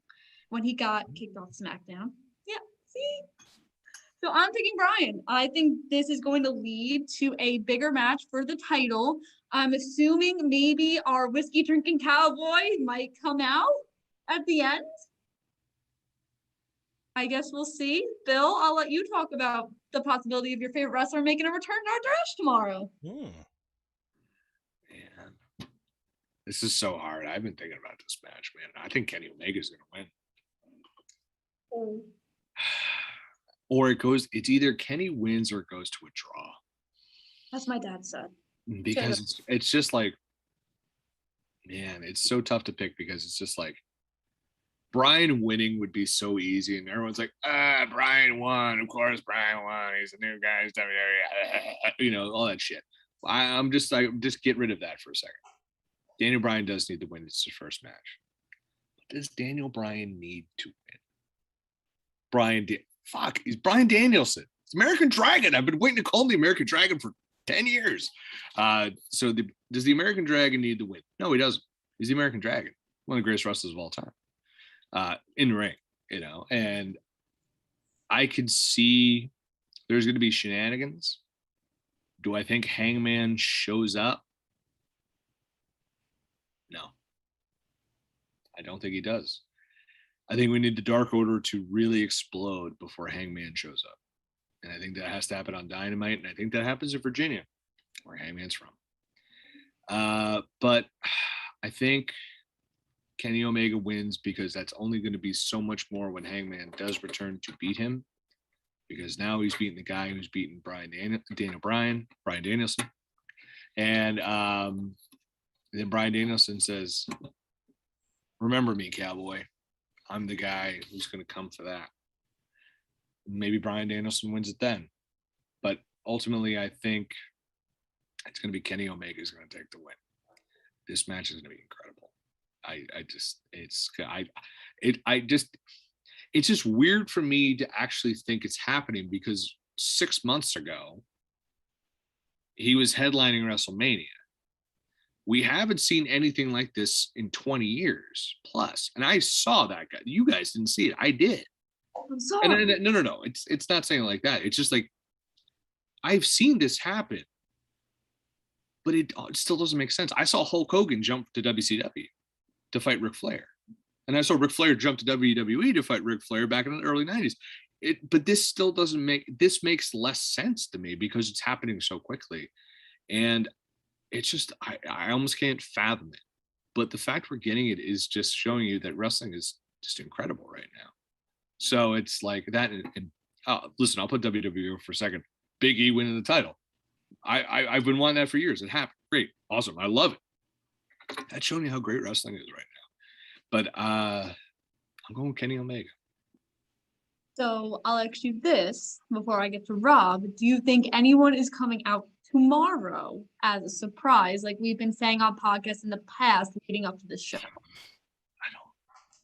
when he got kicked off SmackDown. Yeah, see? So I'm picking Brian. I think this is going to lead to a bigger match for the title. I'm assuming maybe our whiskey drinking cowboy might come out at the end. I guess we'll see. Bill, I'll let you talk about the possibility of your favorite wrestler making a return to our trash tomorrow. Man, this is so hard. I've been thinking about this match, man. I think Kenny Omega's going to win. Or it's either Kenny wins or it goes to a draw. That's my dad said. Because it's just like, man, it's so tough to pick because it's just like, Brian winning would be so easy, and everyone's like, Brian won. Of course, Brian won. He's a new guy. He's WWE, all that shit. I'm just get rid of that for a second. Daniel Bryan does need to win. It's his first match. But does Daniel Bryan need to win? He's Bryan Danielson. It's American Dragon. I've been waiting to call him the American Dragon for 10 years. Does the American Dragon need to win? No, he doesn't. He's the American Dragon, one of the greatest wrestlers of all time. In the ring, and I could see there's going to be shenanigans. Do I think Hangman shows up? No, I don't think he does. I think we need the Dark Order to really explode before Hangman shows up. And I think that has to happen on Dynamite, and I think that happens in Virginia, where Hangman's from. But I think Kenny Omega wins because that's only going to be so much more when Hangman does return to beat him, because now he's beating the guy who's beaten Brian Danielson. And then Brian Danielson says, remember me, cowboy. I'm the guy who's going to come for that. Maybe Brian Danielson wins it then. But ultimately, I think it's going to be Kenny Omega who's going to take the win. This match is going to be incredible. It's just weird for me to actually think it's happening, because 6 months ago he was headlining WrestleMania. We haven't seen anything like this in 20 years plus, and I saw that guy. You guys didn't see it. I did. I'm sorry. And no. It's not saying like that. It's just like, I've seen this happen, but it still doesn't make sense. I saw Hulk Hogan jump to WCW to fight Ric Flair. And I saw Ric Flair jump to WWE to fight Ric Flair back in the early 90s. But this still this makes less sense to me because it's happening so quickly. And it's just, I almost can't fathom it. But the fact we're getting it is just showing you that wrestling is just incredible right now. So it's like that. And listen, I'll put WWE for a second. Big E winning the title. I've been wanting that for years. It happened. Great. Awesome. I love it. That's showing you how great wrestling is right now. But I'm going with Kenny Omega. So I'll ask you this before I get to Rob. Do you think anyone is coming out tomorrow as a surprise, like we've been saying on podcasts in the past leading up to this show?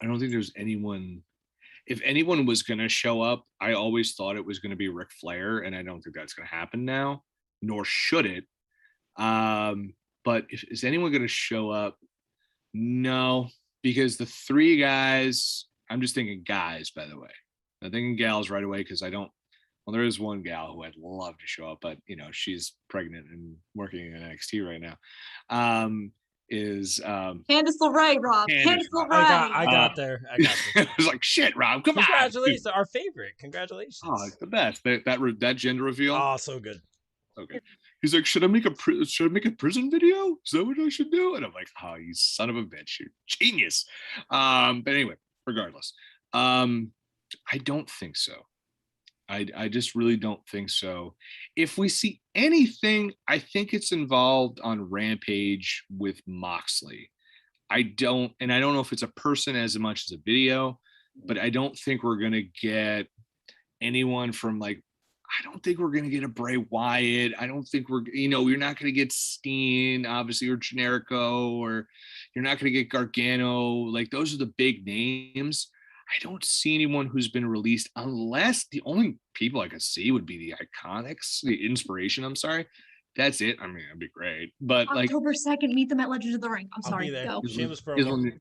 I don't think there's anyone. If anyone was going to show up, I always thought it was going to be Ric Flair, and I don't think that's going to happen now, nor should it. But is anyone going to show up? No, because the three guys, I'm just thinking guys, by the way. I'm thinking gals right away because there is one gal who I'd love to show up, but, she's pregnant and working in NXT right now. Is Candice LeRae, Rob. Candice LeRae. I got there. I was like, shit, Rob, come Congratulations, our favorite. Congratulations. Oh, it's the best. That gender reveal. Oh, so good. Okay. He's like, should I make a prison video? Is that what I should do? And I'm like, oh, you son of a bitch, you genius. But anyway, regardless, I don't think so. I just really don't think so. If we see anything, I think it's involved on Rampage with Moxley. I don't know if it's a person as much as a video, but I don't think we're going to get anyone from I don't think we're going to get a Bray Wyatt. I don't think you're not going to get Steen, obviously, or Generico, or you're not going to get Gargano. Those are the big names. I don't see anyone who's been released unless the only people I could see would be the Iconics, the Inspiration. I'm sorry. That's it. I mean, that'd be great. But October 2nd, meet them at Legends of the Ring. I'm I'll sorry. be there. Go. Shameless promo.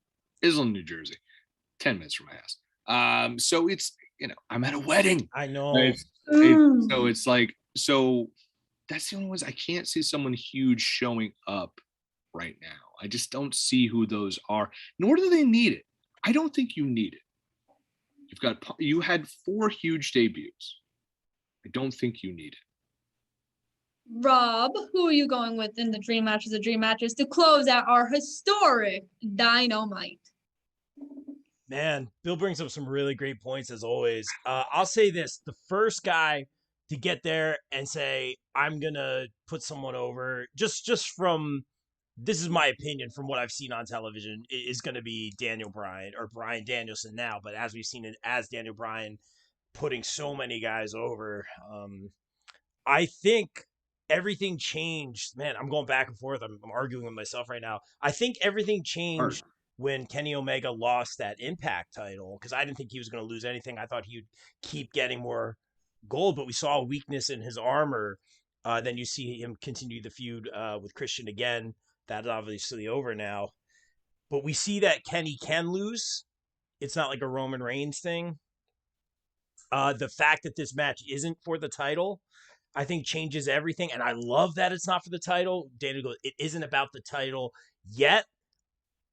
Island, New Jersey. 10 minutes from my house. So it's, I'm at a wedding. I know. So that's the only ones I can't see someone huge showing up right now. I just don't see who those are, nor do they need it. I don't think you need it. You had 4 huge debuts. I don't think you need it. Rob, who are you going with in the dream matches to close out our historic Dynamite? Man, Bill brings up some really great points as always. I'll say this: the first guy to get there and say, I'm gonna put someone over, just from, this is my opinion from what I've seen on television, is going to be Daniel Bryan, or Bryan Danielson now, but as we've seen it as Daniel Bryan putting so many guys over. I think everything changed. Man, I'm going back and forth. I'm arguing with myself right now. I think everything changed when Kenny Omega lost that Impact title, because I didn't think he was going to lose anything. I thought he would keep getting more gold, but we saw a weakness in his armor. Then you see him continue the feud with Christian again. That's obviously over now. But we see that Kenny can lose. It's not like a Roman Reigns thing. The fact that this match isn't for the title, I think, changes everything. And I love that it's not for the title. Daniel goes, it isn't about the title yet.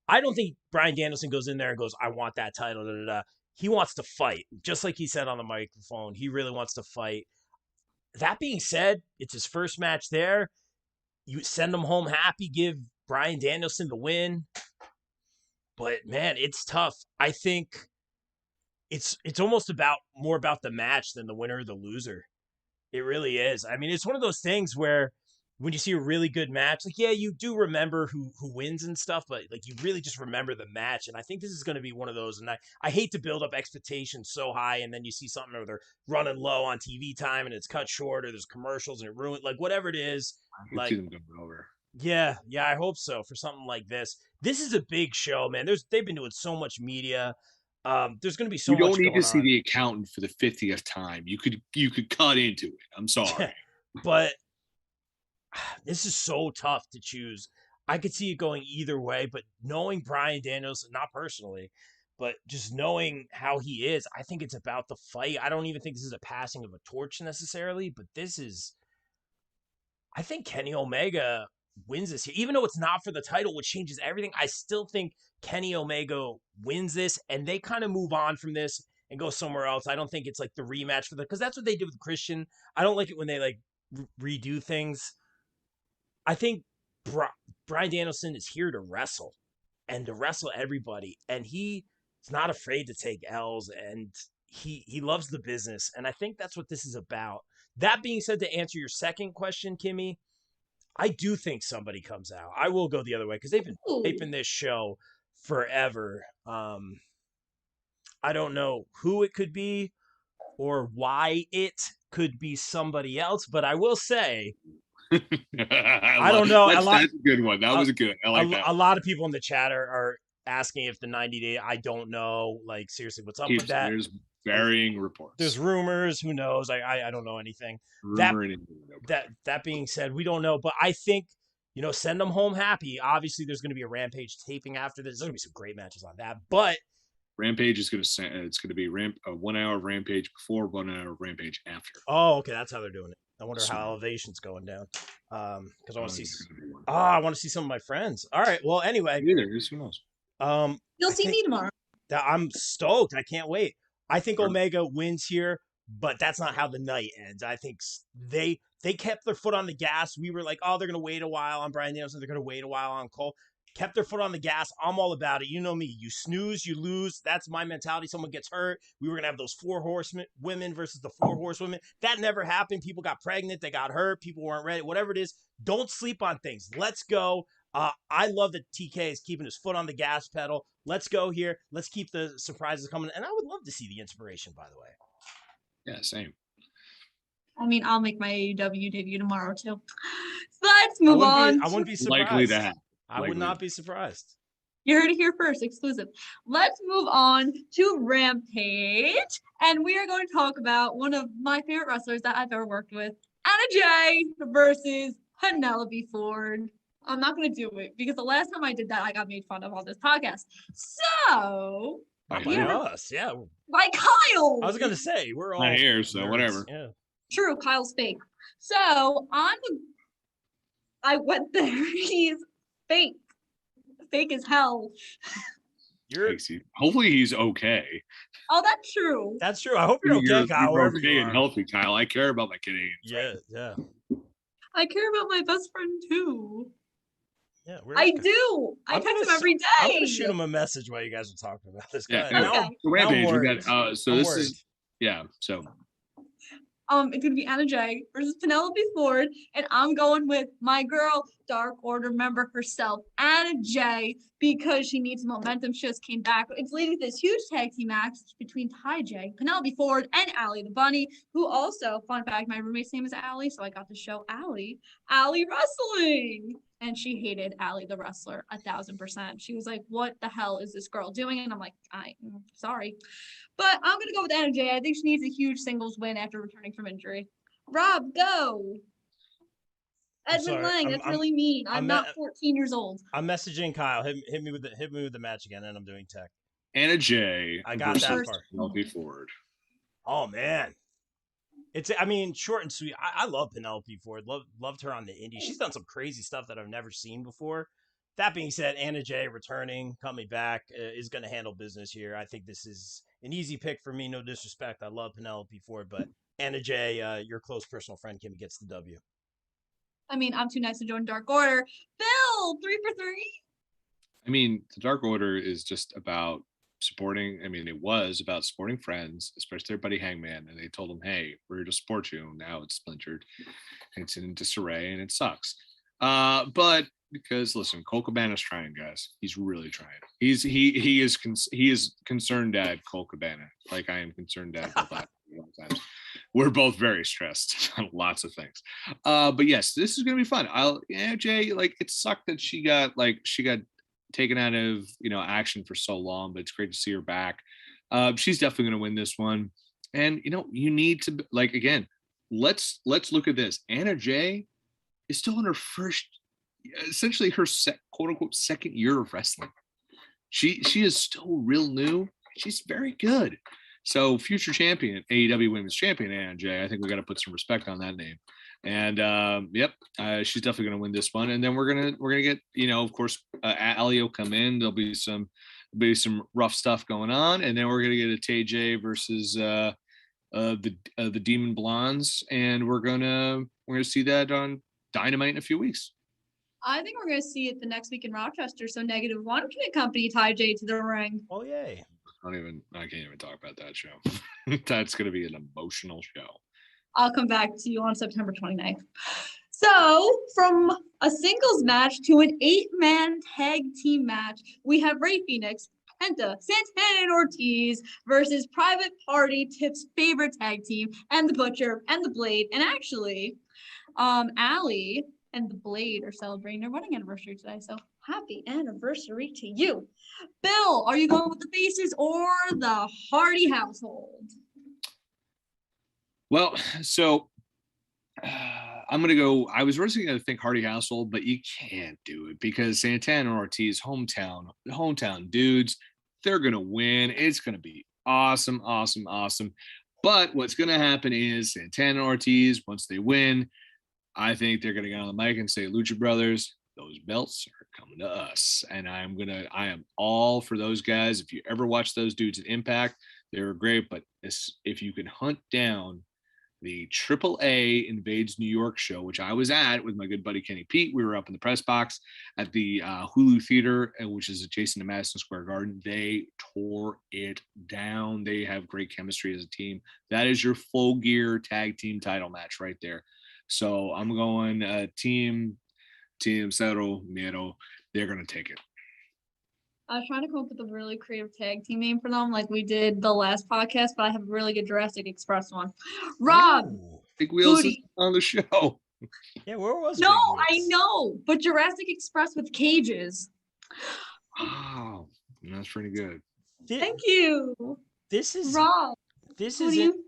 I don't think Bryan Danielson goes in there and goes, I want that title. Da, da, da. He wants to fight. Just like he said on the microphone, he really wants to fight. That being said, it's his first match there. You send him home happy, give Bryan Danielson the win. But man, it's tough. I think it's almost more about the match than the winner or the loser. It really is. I mean, it's one of those things where when you see a really good match, like, yeah, you do remember who wins and stuff, but like, you really just remember the match. And I think this is going to be one of those. And I hate to build up expectations so high, and then you see something where they're running low on TV time and it's cut short, or there's commercials and it ruined, like, whatever it is. I can see them going over. Yeah, I hope so for something like this. This is a big show, man. They've been doing so much media. There's going to be so much going on. You don't need to see the accountant for the 50th time. You could cut into it. I'm sorry. But this is so tough to choose. I could see it going either way, but knowing Bryan Danielson, not personally, but just knowing how he is, I think it's about the fight. I don't even think this is a passing of a torch necessarily, but I think Kenny Omega wins this here. Even though it's not for the title, which changes everything, I still think Kenny Omega wins this, and they kind of move on from this and go somewhere else. I don't think it's like the rematch because that's what they did with Christian. I don't like it when they like redo things. I think Bryan Danielson is here to wrestle and to wrestle everybody, and he's not afraid to take L's, and he loves the business, and I think that's what this is about. That being said, to answer your second question, Kimmy, I do think somebody comes out. I will go the other way because they've been taping this show forever. I don't know who it could be or why it could be somebody else, but I will say, I don't know. That's a good one. That was good. I like that. A lot of people in the chat are asking if the 90-day. I don't know. Like, seriously, what's up with that? There's varying reports. There's rumors. Who knows? I don't know anything. That being said, we don't know. But I think, send them home happy. Obviously, there's going to be a Rampage taping after this. There's going to be some great matches on that. But Rampage is going to be a 1 hour of Rampage before, 1 hour of Rampage after. Oh, okay, that's how they're doing it. I wonder how Elevation's going down. Because I want to see. I want to see some of my friends. All right. Well, anyway. Who knows? You'll see me tomorrow. I'm stoked. I can't wait. I think Omega wins here, but that's not how the night ends. I think they kept their foot on the gas. We were like, oh, they're going to wait a while on Bryan Danielson. They're going to wait a while on Cole. Kept their foot on the gas. I'm all about it. You know me. You snooze, you lose. That's my mentality. Someone gets hurt. We were going to have those 4 horsewomen versus the 4 horsewomen. That never happened. People got pregnant. They got hurt. People weren't ready. Whatever it is, don't sleep on things. Let's go. I love that TK is keeping his foot on the gas pedal. Let's go here. Let's keep the surprises coming. And I would love to see the Inspiration, by the way. Yeah, same. I mean, I'll make my AEW debut tomorrow, too. Let's move on. I wouldn't be surprised. Likely to happen. I would not be surprised. You heard it here first, exclusive. Let's move on to Rampage. And we are going to talk about one of my favorite wrestlers that I've ever worked with, Anna Jay versus Penelope Ford. I'm not going to do it because the last time I did that, I got made fun of on this podcast. So, by us, yeah. By Kyle. I was going to say, we're all not here, so nerds. Whatever. Yeah. True, Kyle's fake. So, I went there. He's fake. Fake as hell. Hopefully he's okay. Oh, that's true. That's true. I hope you're okay, Kyle. You're okay and healthy, Kyle. I care about my Canadian friend. Yeah. I care about my best friend too. Yeah, I do. I text him every day. I'm gonna shoot him a message while you guys are talking about this. Yeah. Okay. Rampage. We got. So this is. Yeah. So. It's gonna be Anna Jay versus Penelope Ford, and I'm going with my girl, Dark Order member herself, Anna Jay, because she needs momentum. She just came back. It's leading to this huge tag team match between Ty J, Penelope Ford, and Allie the Bunny, who also, fun fact, my roommate's name is Allie, so I got to show Allie wrestling. And she hated Allie the wrestler 1,000%. She was like, what the hell is this girl doing? And I'm like, I'm sorry. But I'm going to go with Anna Jay. I think she needs a huge singles win after returning from injury. Rob, go. Edmund Lang, that's really mean. I'm not 14 years old. I'm messaging Kyle. Hit me with the match again, and I'm doing tech. Anna Jay. I got that part. Penelope Ford. Oh, man. Short and sweet. I love Penelope Ford. Loved her on the indie. She's done some crazy stuff that I've never seen before. That being said, Anna Jay returning, coming back, is going to handle business here. I think this is an easy pick for me. No disrespect. I love Penelope Ford, but Anna Jay, your close personal friend, Kimmy, gets the W. I'm too nice to join Dark Order. Bill, 3 for 3. The Dark Order is just about supporting. It was about supporting friends, especially their buddy Hangman, and they told him, hey, we're here to support you. Now it's splintered, it's in disarray, and it sucks. But because listen, Cole Cabana's trying, guys. He's really trying. He is concerned dad, Cole Cabana, like I am concerned dad. Times. We're both very stressed on lots of things. But yes, this is gonna be fun. Jay, it sucked that she got taken out of action for so long, but it's great to see her back. She's definitely going to win this one, and you need to again. Let's look at this. Anna Jay is still in her first, essentially her quote unquote second year of wrestling. She is still real new. She's very good. So future champion, AEW Women's Champion Anna Jay. I think we got to put some respect on that name. And she's definitely going to win this one. And then we're gonna get of course Allie will come in. There'll be some rough stuff going on, and then we're gonna get a TJ versus the Demon Blondes, and we're gonna see that on Dynamite in a few weeks. I think we're gonna see it the next week in Rochester. So -1 can accompany Ty J to the ring. Oh yay! I can't even talk about that show. That's gonna be an emotional show. I'll come back to you on September 29th. So, from a singles match to an 8-man tag team match, we have Rey Fenix, Penta, Santana and Ortiz versus Private Party, Tip's favorite tag team, and the Butcher and the Blade. And actually, Allie and the Blade are celebrating their wedding anniversary today. So, happy anniversary to you. Bill, are you going with the Faces or the Hardy household? Well, so I'm going to go. I was originally going to think Hardy household, but you can't do it because Santana and Ortiz, hometown dudes, they're going to win. It's going to be awesome. But what's going to happen is Santana and Ortiz, once they win, I think they're going to get on the mic and say, Lucha Brothers, those belts are coming to us. And I am all for those guys. If you ever watch those dudes at Impact, they were great. But if you can hunt down the AAA Invades New York show, which I was at with my good buddy Kenny Pete. We were up in the press box at the Hulu Theater, which is adjacent to Madison Square Garden. They tore it down. They have great chemistry as a team. That is your full gear tag team title match right there. So I'm going team Cero Miedo. They're going to take it. I was trying to come up with a really creative tag team name for them, like we did the last podcast, but I have a really good Jurassic Express one. Rob, Big Wheels is on the show. Yeah, where was? No, I know, but Jurassic Express with cages. Oh, that's pretty good. Thank you. This is Rob. This Who is do it. you?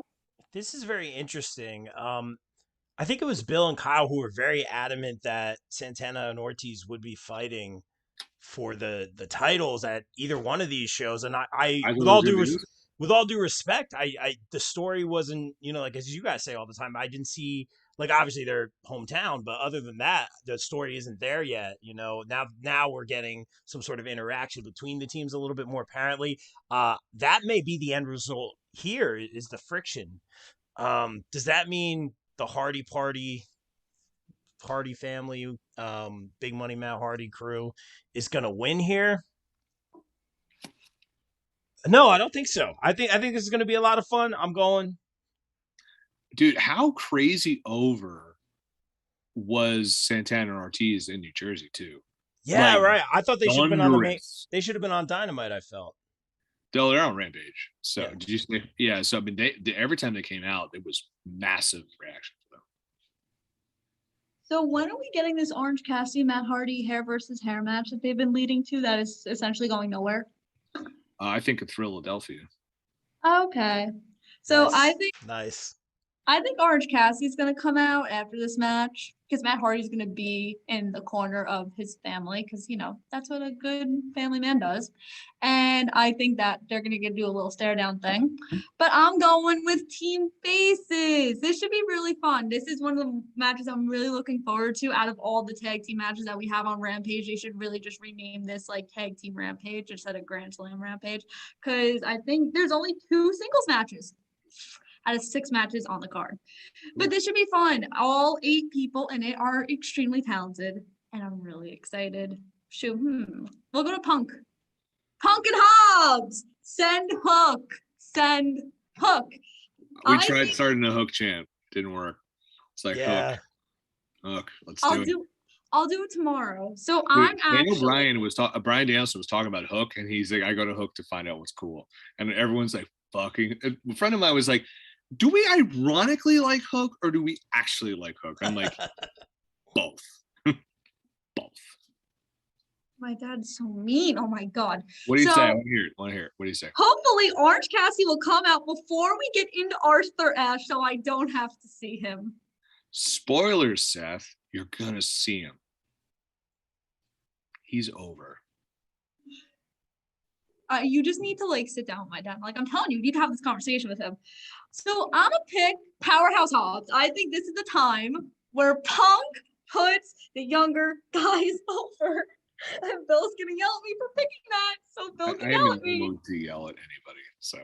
This is very interesting. I think it was Bill and Kyle who were very adamant that Santana and Ortiz would be fighting for the titles at either one of these shows. And I I thought with it was all gonna due be this. with all due respect, I the story wasn't, like as you guys say all the time, I didn't see, like, obviously their hometown, but other than that, the story isn't there yet. Now we're getting some sort of interaction between the teams a little bit more apparently. That may be the end result here is the friction. Does that mean the Hardy family, Big Money Matt Hardy crew is going to win here? No, I don't think so. I think this is going to be a lot of fun. I'm going. Dude, how crazy over was Santana and Ortiz in New Jersey too? Yeah, Like, right. I thought they should have been on the main. thunderous. They should have been on Dynamite. I felt. They're on Rampage. So Yeah. did you say? Yeah. So I mean, they every time they came out, it was massive reaction for them. So when are we getting this Orange Cassidy Matt Hardy hair versus hair match that they've been leading to that is essentially going nowhere? I think it's Philadelphia. Okay. So Nice. I Nice. think Orange Cassidy's gonna come out after this match because Matt Hardy's gonna be in the corner of his family because that's what a good family man does, and I think that they're gonna do a little stare down thing. But I'm going with Team Faces. This should be really fun. This is one of the matches I'm really looking forward to. Out of all the tag team matches that we have on Rampage, they should really just rename this like Tag Team Rampage instead of Grand Slam Rampage because I think there's only 2 singles matches out of 6 matches on the card. But this should be fun. All 8 people in it are extremely talented, and I'm really excited. Shoot, we'll go to Punk. Punk and Hobbs! Send Hook! Send Hook! We tried starting a Hook chant. Didn't work. It's like Hook. Let's do it. I'll do it tomorrow. So Brian Danielson was talking about Hook, and he's like, I go to Hook to find out what's cool. And everyone's like, fucking. A friend of mine was like, do we ironically like Hook or do we actually like Hook? I'm like, both. Both. My dad's so mean. Oh my God. What do you say? I want to hear it. What do you say? Hopefully Orange Cassidy will come out before we get into Arthur Ashe so I don't have to see him. Spoilers, Seth. You're going to see him. He's over. You just need to sit down with my dad. I'm telling you need to have this conversation with him. So I'm gonna pick Powerhouse Hobbs. I think this is the time where Punk puts the younger guys over. And Bill's gonna yell at me for picking that. So Bill can yell at me. I am to yell at anybody. So,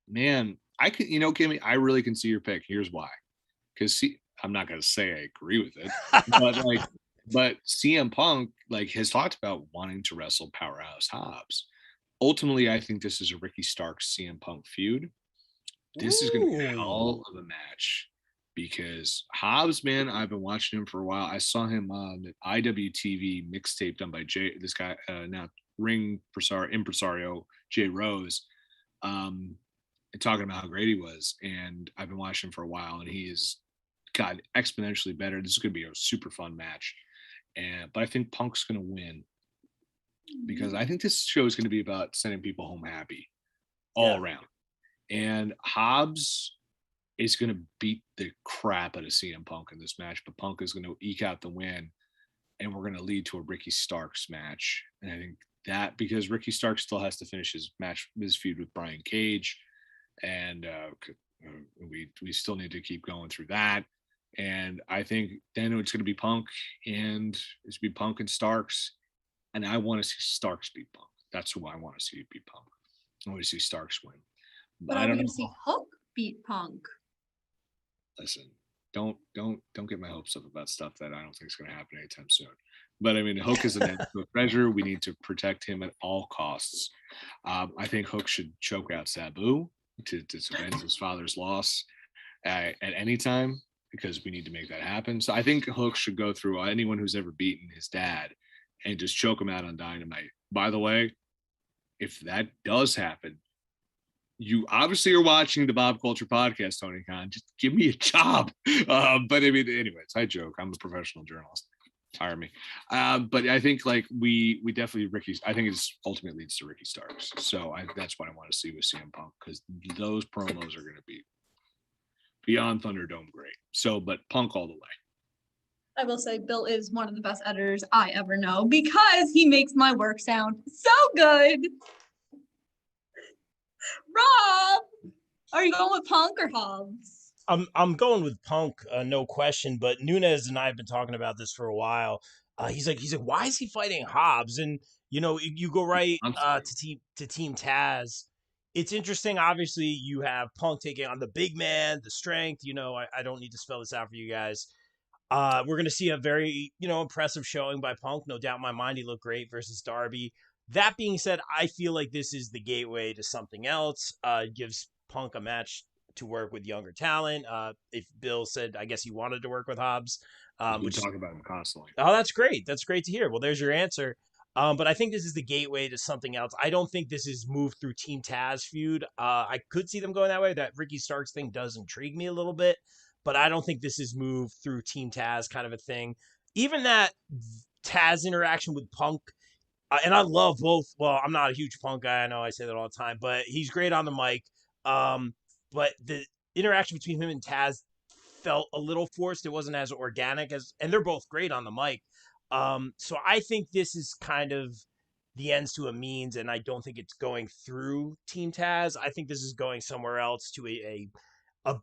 man, I could, Kimmy, I really can see your pick. Here's why. Because I'm not gonna say I agree with it, but CM Punk has talked about wanting to wrestle Powerhouse Hobbs. Ultimately, I think this is a Ricky Starks CM Punk feud. This is going to be a hell of a match because Hobbs, man, I've been watching him for a while. I saw him on the IWTV mixtape done by this guy, now ring impresario, Jay Rose, talking about how great he was. And I've been watching him for a while, and he is got exponentially better. This is going to be a super fun match. But I think Punk's going to win because I think this show is going to be about sending people home happy all around. And Hobbs is going to beat the crap out of CM Punk in this match, but Punk is going to eke out the win, and we're going to lead to a Ricky Starks match. And I think that because Ricky Starks still has to finish his feud with Brian Cage, and we still need to keep going through that. And I think then it's going to be Punk, and it's going to be Punk and Starks. And I want to see Starks beat Punk. That's who I want to see beat Punk. I want to see Starks win. But I don't want to see Hook beat Punk. Listen, don't get my hopes up about stuff that I don't think is going to happen anytime soon. But I mean, Hook is an treasure. We need to protect him at all costs. I think Hook should choke out Sabu to avenge his father's loss at any time, because we need to make that happen. So I think Hook should go through anyone who's ever beaten his dad and just choke him out on Dynamite. By the way, if that does happen, you obviously are watching the Bob Culture podcast, Tony Khan. Just give me a job. But I mean, anyways, I joke. I'm a professional journalist. tire me. But I think like we definitely Ricky's. I think it's ultimately leads to Ricky Starks. So that's what I want to see with CM Punk, because those promos are going to be beyond Thunderdome great. So, but Punk all the way. I will say Bill is one of the best editors I ever know because he makes my work sound so good. Rob, are you going with Punk or Hobbs? I'm going with Punk, no question. But Nunes and I have been talking about this for a while. He's like, why is he fighting Hobbs? And you go right to Team Taz. It's interesting. Obviously, you have Punk taking on the big man, the strength. I don't need to spell this out for you guys. We're going to see a very, impressive showing by Punk. No doubt in my mind, he looked great versus Darby. That being said, I feel like this is the gateway to something else. It gives Punk a match to work with younger talent. If Bill said, I guess he wanted to work with Hobbs. We talk about him constantly. Oh, that's great. That's great to hear. Well, there's your answer. But I think this is the gateway to something else. I don't think this is moved through Team Taz feud. I could see them going that way. That Ricky Starks thing does intrigue me a little bit, but I don't think this is moved through Team Taz kind of a thing. Even that Taz interaction with Punk, and I love both. Well, I'm not a huge Punk guy. I know I say that all the time, but he's great on the mic. But the interaction between him and Taz felt a little forced. It wasn't as organic and they're both great on the mic. So I think this is kind of the ends to a means, and I don't think it's going through Team Taz. I think this is going somewhere else to a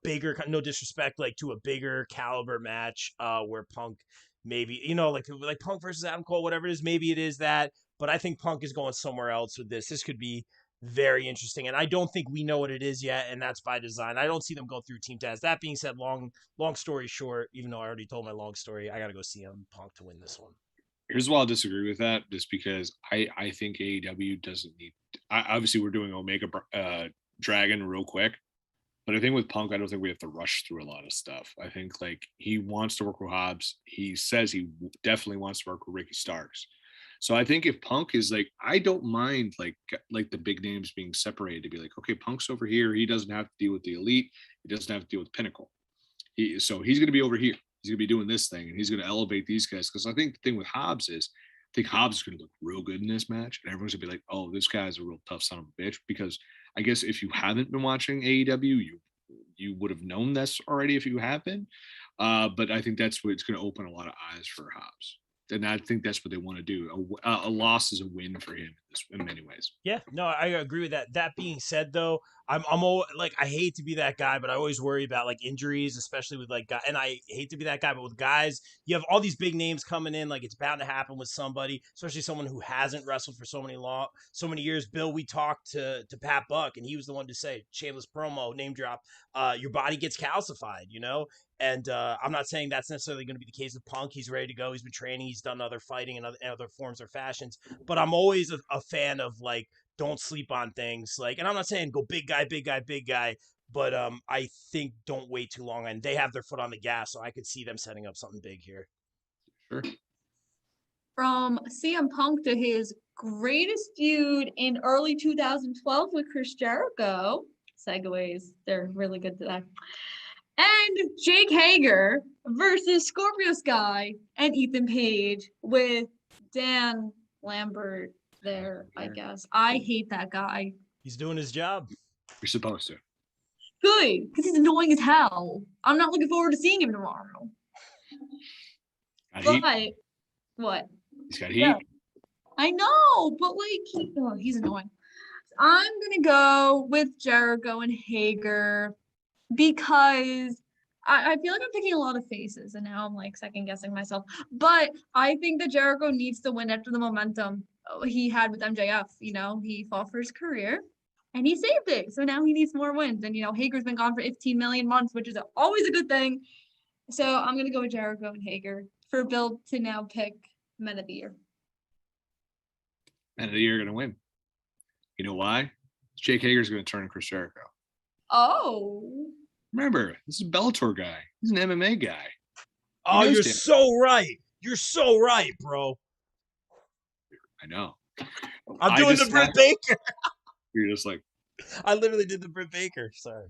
bigger, no disrespect, like to a bigger caliber match, where Punk maybe, like Punk versus Adam Cole, whatever it is, maybe it is that, but I think Punk is going somewhere else with this. This could be very interesting, and I don't think we know what it is yet, and that's by design. I don't see them go through Team Taz. That being said, long story short, even though I already told my long story, I got to go see Punk to win this one. Here's why I'll disagree with that, just because I think AEW doesn't need. Obviously, we're doing Omega Dragon real quick, but I think with Punk, I don't think we have to rush through a lot of stuff. I think like he wants to work with Hobbs. He says he definitely wants to work with Ricky Starks. So I think if Punk is like, I don't mind like the big names being separated to be like, okay, Punk's over here. He doesn't have to deal with the Elite. He doesn't have to deal with Pinnacle. So he's going to be over here. He's going to be doing this thing, and he's going to elevate these guys. Because I think the thing with Hobbs is, I think Hobbs is going to look real good in this match, and everyone's going to be like, oh, this guy's a real tough son of a bitch. Because I guess if you haven't been watching AEW, you would have known this already if you have been. But I think that's what's going to open a lot of eyes for Hobbs. And I think that's what they want to do. A loss is a win for him in many ways. Yeah, no, I agree with that. That being said, though, I'm always, like, I hate to be that guy, but I always worry about like injuries, especially with like guys. And I hate to be that guy, but with guys, you have all these big names coming in. Like, it's bound to happen with somebody, especially someone who hasn't wrestled for so many years. Bill, we talked to Pat Buck, and he was the one to say, shameless promo, name drop, your body gets calcified, And I'm not saying that's necessarily going to be the case with Punk. He's ready to go. He's been training. He's done other fighting and other forms or fashions. But I'm always a fan of like, don't sleep on things. Like, and I'm not saying go big guy, but I think don't wait too long. And they have their foot on the gas, so I could see them setting up something big here. Sure. From CM Punk to his greatest feud in early 2012 with Chris Jericho. Segues, they're really good today. And Jake Hager versus Scorpio Sky and Ethan Page with Dan Lambert there, I guess. I hate that guy. He's doing his job. You're supposed to. Good, because he's annoying as hell. I'm not looking forward to seeing him tomorrow. But, what? He's got heat. Yeah. I know, but like, he's annoying. I'm going to go with Jericho and Hager, because I feel like I'm picking a lot of faces, and now I'm like second guessing myself. But I think that Jericho needs to win after the momentum he had with MJF. He fought for his career and he saved it. So now he needs more wins. And, Hager's been gone for 15 million months, which is always a good thing. So I'm going to go with Jericho and Hager for Bill to now pick Men of the Year. Men of the Year are going to win. You know why? Jake Hager's going to turn Chris Jericho. Oh. Remember, this is a Bellator guy. He's an MMA guy. Oh, you're so right. You're so right, bro. I know. I'm doing the Britt Baker. You're just like. I literally did the Britt Baker. Sorry.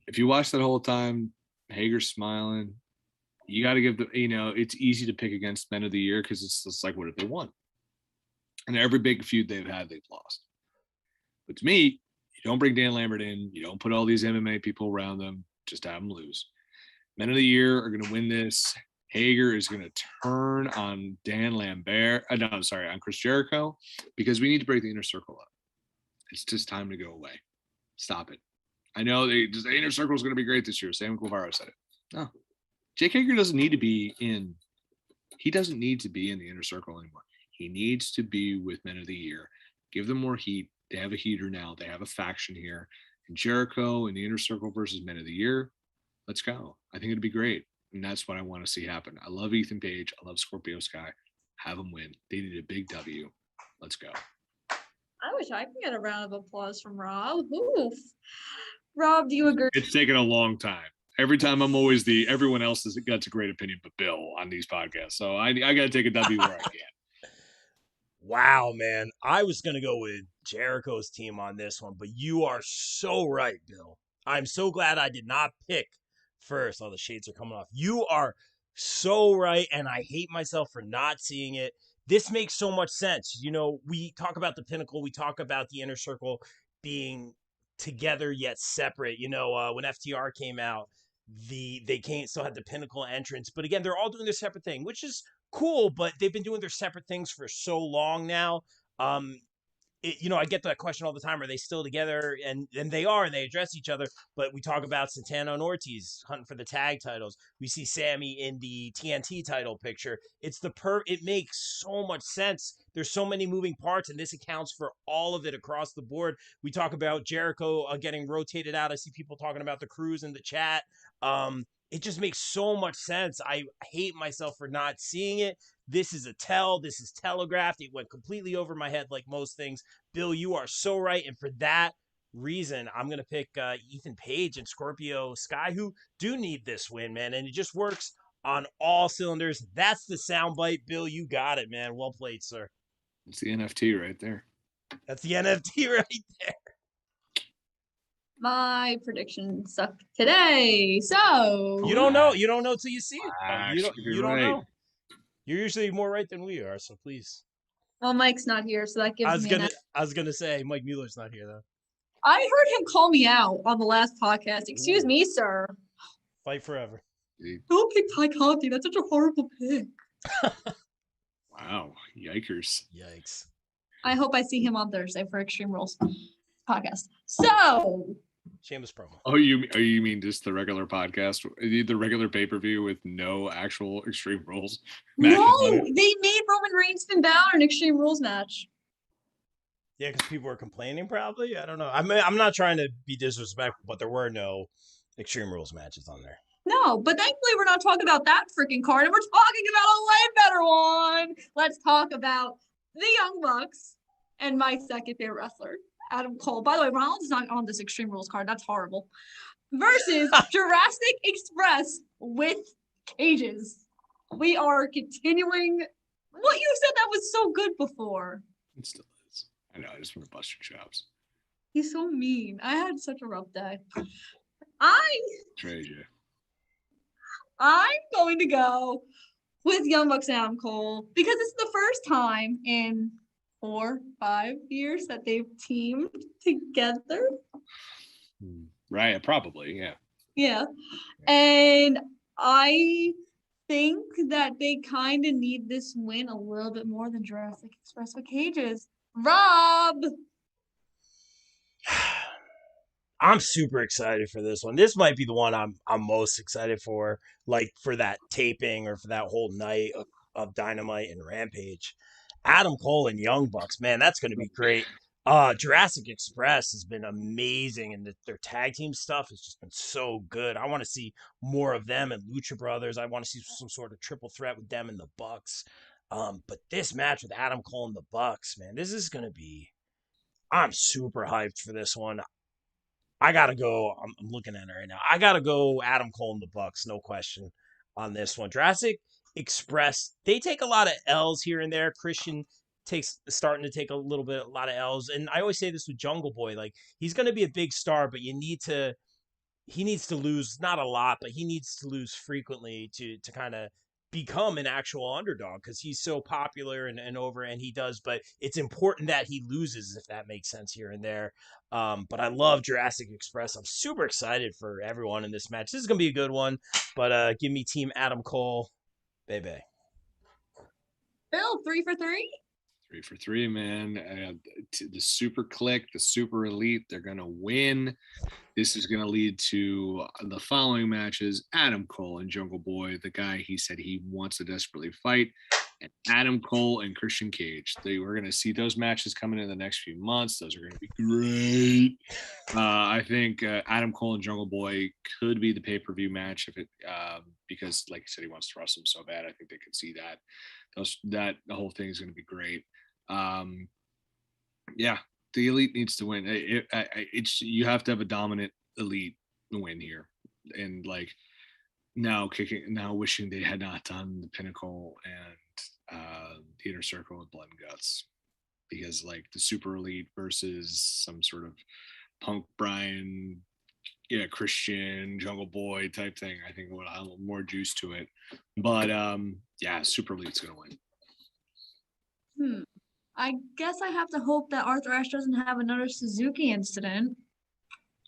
If you watch that whole time, Hager's smiling. you got to give the, it's easy to pick against Men of the Year because it's just like, what have they won? And every big feud they've had, they've lost. But to me, you don't bring Dan Lambert in. You don't put all these MMA people around them. Just have them lose. Men of the Year are going to win this. Hager is going to turn on Dan Lambert. On Chris Jericho, because we need to break the inner circle up. It's just time to go away. Stop it. I know the inner circle is going to be great this year. Sam Guevara said it. No. Jake Hager doesn't need to be in. He doesn't need to be in the inner circle anymore. He needs to be with Men of the Year. Give them more heat. They have a heater now. They have a faction here. And Jericho in the inner circle versus Men of the Year. Let's go. I think it'd be great. And that's what I want to see happen. I love Ethan Page. I love Scorpio Sky. Have them win. They need a big W. Let's go. I wish I could get a round of applause from Rob. Oof. Rob, do you agree? It's taken a long time. Every time I'm always everyone else has got a great opinion but Bill on these podcasts. So I got to take a W where I can. Wow, man. I was going to go with Jericho's team on this one, but you are so right, Bill. I'm so glad I did not pick first. Oh, the shades are coming off. You are so right, and I hate myself for not seeing it. This makes so much sense. We talk about the Pinnacle. We talk about the Inner Circle being together yet separate. When FTR came out, they still had the Pinnacle entrance. But again, they're all doing their separate thing, which is cool, but they've been doing their separate things for so long now. I get that question all the time. Are they still together? And they are, and they address each other. But we talk about Santana and Ortiz hunting for the tag titles. We see Sammy in the TNT title picture. It makes so much sense. There's so many moving parts, and this accounts for all of it across the board. We talk about Jericho getting rotated out. I see people talking about the Cruise in the chat. It just makes so much sense. I hate myself for not seeing it. This is this is telegraphed. It went completely over my head like most things. Bill, you are so right. And for that reason, I'm going to pick Ethan Page and Scorpio Sky, who do need this win, man. And it just works on all cylinders. That's the soundbite, Bill. You got it, man. Well played, sir. It's the NFT right there. That's the NFT right there. My prediction sucked today. So you don't know till you see it. You don't right. know. You're usually more right than we are, so please. Well, Mike's not here, so that gives me I was gonna say Mike Mueller's not here though. I heard him call me out on the last podcast. Excuse me, sir. Fight forever. Don't pick Ty Conti. That's such a horrible pick. Wow. Yikers. Yikes. I hope I see him on Thursday for Extreme Rules podcast. So shameless promo. Oh, you mean just the regular podcast, the regular pay-per-view with no actual Extreme Rules? No, they made Roman Reigns Finn Balor an Extreme Rules match. Yeah, because people were complaining. Probably, I don't know. I'm not trying to be disrespectful, but there were no Extreme Rules matches on there. No, but thankfully we're not talking about that freaking card, and we're talking about a way better one. Let's talk about the Young Bucks and my second favorite wrestler, Adam Cole. By the way, Rollins is not on this Extreme Rules card. That's horrible. Versus Jurassic Express with cages. We are continuing what you said that was so good before. It still is. I know. I just want to bust your chops. He's so mean. I had such a rough day. I'm going to go with Young Bucks and Adam Cole because it's the first time in 4-5 years that they've teamed together. Right, probably, yeah. Yeah. And I think that they kind of need this win a little bit more than Jurassic Express with cages. Rob! I'm super excited for this one. This might be the one I'm most excited for, like for that taping or for that whole night of Dynamite and Rampage. Adam Cole and Young Bucks, man, that's going to be great. Jurassic Express has been amazing, and their tag team stuff has just been so good. I want to see more of them and Lucha Brothers. I want to see some sort of triple threat with them and the Bucks. But this match with Adam Cole and the Bucks, man, this is going to be. I'm super hyped for this one. I gotta go. I'm looking at it right now. I gotta go Adam Cole and the Bucks, no question on this one. Jurassic Express, they take a lot of L's here and there. Christian starting to take a lot of L's. And I always say this with Jungle Boy, like he's gonna be a big star, but you need to he needs to lose, not a lot, but he needs to lose frequently to kind of become an actual underdog, because he's so popular and over, and he does, but it's important that he loses, if that makes sense, here and there. But I love Jurassic Express. I'm super excited for everyone in this match. This is gonna be a good one, but give me Team Adam Cole, baby. Bill, 3 for 3. 3 for 3, man. The super click, the super elite, they're going to win. This is going to lead to the following matches: Adam Cole and Jungle Boy, the guy he said he wants to desperately fight, and Adam Cole and Christian Cage. We're going to see those matches coming in the next few months. Those are going to be great. I think Adam Cole and Jungle Boy could be the pay-per-view match because, like I said, he wants to wrestle him so bad. I think they could see that. The whole thing is going to be great. Yeah, the elite needs to win. You have to have a dominant elite win here, and like now wishing they had not done the Pinnacle and the Inner Circle with Blood and Guts, because like the super elite versus some sort of Punk Brian, Christian Jungle Boy type thing, I think would have a little more juice to it. But yeah, super elite's gonna win. I guess I have to hope that Arthur Ashe doesn't have another Suzuki incident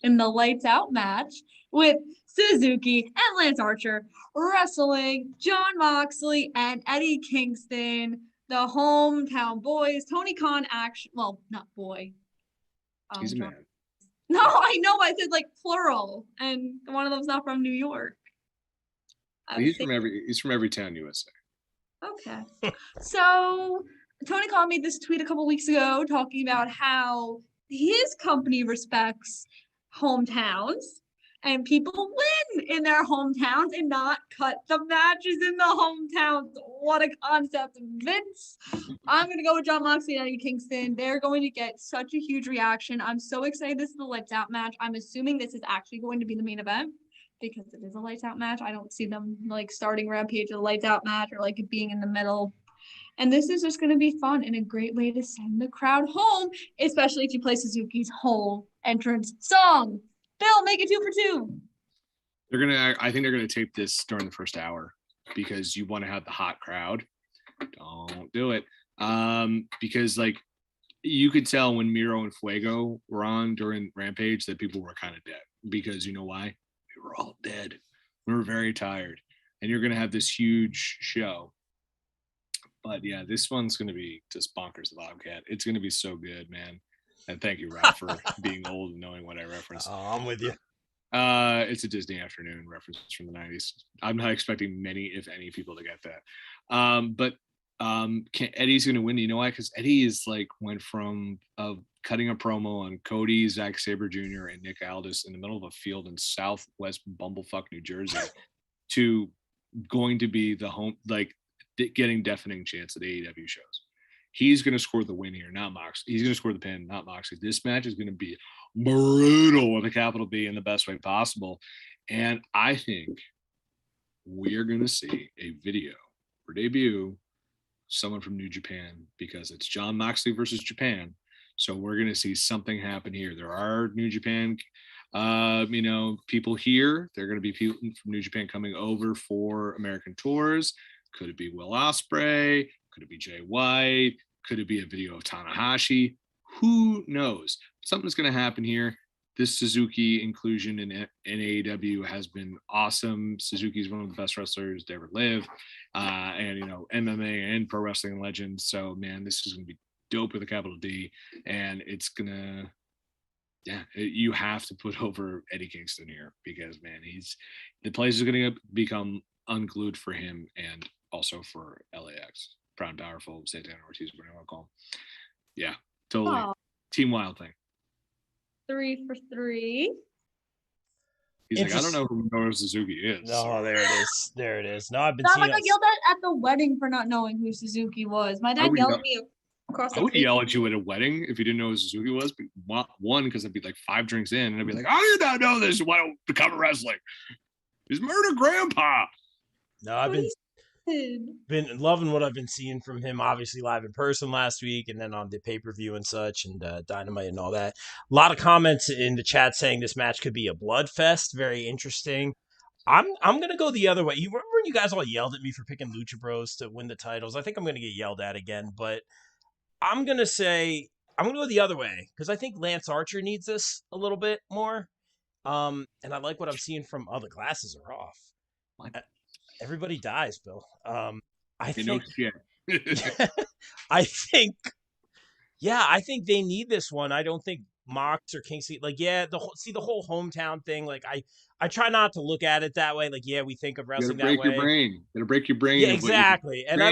in the lights out match with Suzuki and Lance Archer wrestling Jon Moxley and Eddie Kingston, the hometown boys. Tony Khan not boy. He's a man. No, I know. I said like plural, and one of them's not from New York. He's from every town, USA. Okay, so Tony Khan made this tweet a couple weeks ago talking about how his company respects hometowns and people win in their hometowns and not cut the matches in the hometowns. What a concept, Vince. I'm going to go with Jon Moxley and Eddie Kingston. They're going to get such a huge reaction. I'm so excited. This is the lights out match. I'm assuming this is actually going to be the main event because it is a lights out match. I don't see them like starting Rampage with a lights out match or like it being in the middle. And this is just going to be fun and a great way to send the crowd home, especially if you play Suzuki's whole entrance song. Bill, make it 2 for 2. I think they're gonna tape this during the first hour because you want to have the hot crowd. Don't do it. Because like you could tell when Miro and Fuego were on during Rampage that people were kind of dead, because you know why? We were all dead. We were very tired, and you're gonna have this huge show. But yeah, this one's gonna be just bonkers the Bobcat. It's gonna be so good, man. And thank you, Ralph, for being old and knowing what I referenced. Oh, I'm with you. It's a Disney Afternoon reference from the 90s. I'm not expecting many, if any, people to get that. But Eddie's going to win. You know why? Because Eddie is like went from cutting a promo on Cody, Zack Sabre Jr., and Nick Aldis in the middle of a field in Southwest Bumblefuck, New Jersey, to going to be the home, like getting deafening chants at AEW shows. He's going to score the win here, not Moxley. He's going to score the pin, not Moxley. This match is going to be brutal with a capital B in the best way possible. And I think we are going to see a video for debut, someone from New Japan, because it's Jon Moxley versus Japan. So we're going to see something happen here. There are New Japan, people here. There are going to be people from New Japan coming over for American tours. Could it be Will Ospreay? Could it be Jay White? Could it be a video of Tanahashi? Who knows? Something's going to happen here. This Suzuki inclusion in AEW has been awesome. Suzuki's one of the best wrestlers to ever live. And, MMA and pro wrestling legend. So, man, this is going to be dope with a capital D. And it's going to, you have to put over Eddie Kingston here because, man, the place is going to become unglued for him and also for LAX. Proud and powerful, Santana and Ortiz, whatever you want to call him. Yeah, totally. Oh. Team Wild thing. 3 for 3. He's like, I don't know who Minoru Suzuki is. No, there it is. There it is. No, I've been seeing. I got yelled at the wedding for not knowing who Suzuki was. My dad yelled at me across the I would yell at you at a wedding if you didn't know who Suzuki was. One, because I'd be like 5 drinks in, and I'd be like, how do you not know this? Why don't you become wrestling? He's murder grandpa. No, I've been Been loving what I've been seeing from him, obviously live in person last week and then on the pay-per-view and such, and Dynamite and all that. A lot of comments in the chat saying this match could be a blood fest. Very interesting. I'm gonna go the other way. You remember when you guys all yelled at me for picking Lucha Bros to win the titles? I think I'm gonna get yelled at again, but I'm gonna go the other way because I think Lance Archer needs this a little bit more. And I like what I'm seeing from the glasses are off. Everybody dies, Bill. I think I think they need this one. I don't think Mox or Kingsley, the whole hometown thing. Like I try not to look at it that way. Like, yeah, we think of wrestling that way. It'll break your brain. Yeah, exactly. And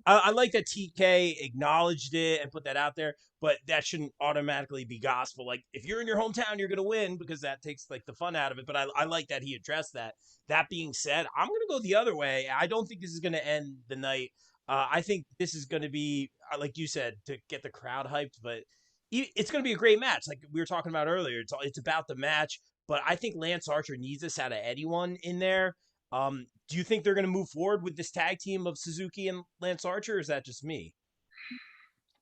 I like that TK acknowledged it and put that out there, but that shouldn't automatically be gospel. Like, if you're in your hometown, you're going to win because that takes like the fun out of it. But I like that he addressed that. That being said, I'm going to go the other way. I don't think this is going to end the night. I think this is going to be, like you said, to get the crowd hyped, but it's going to be a great match. Like we were talking about earlier, it's about the match, but I think Lance Archer needs this out of anyone in there. Do you think they're going to move forward with this tag team of Suzuki and Lance Archer, or is that just me?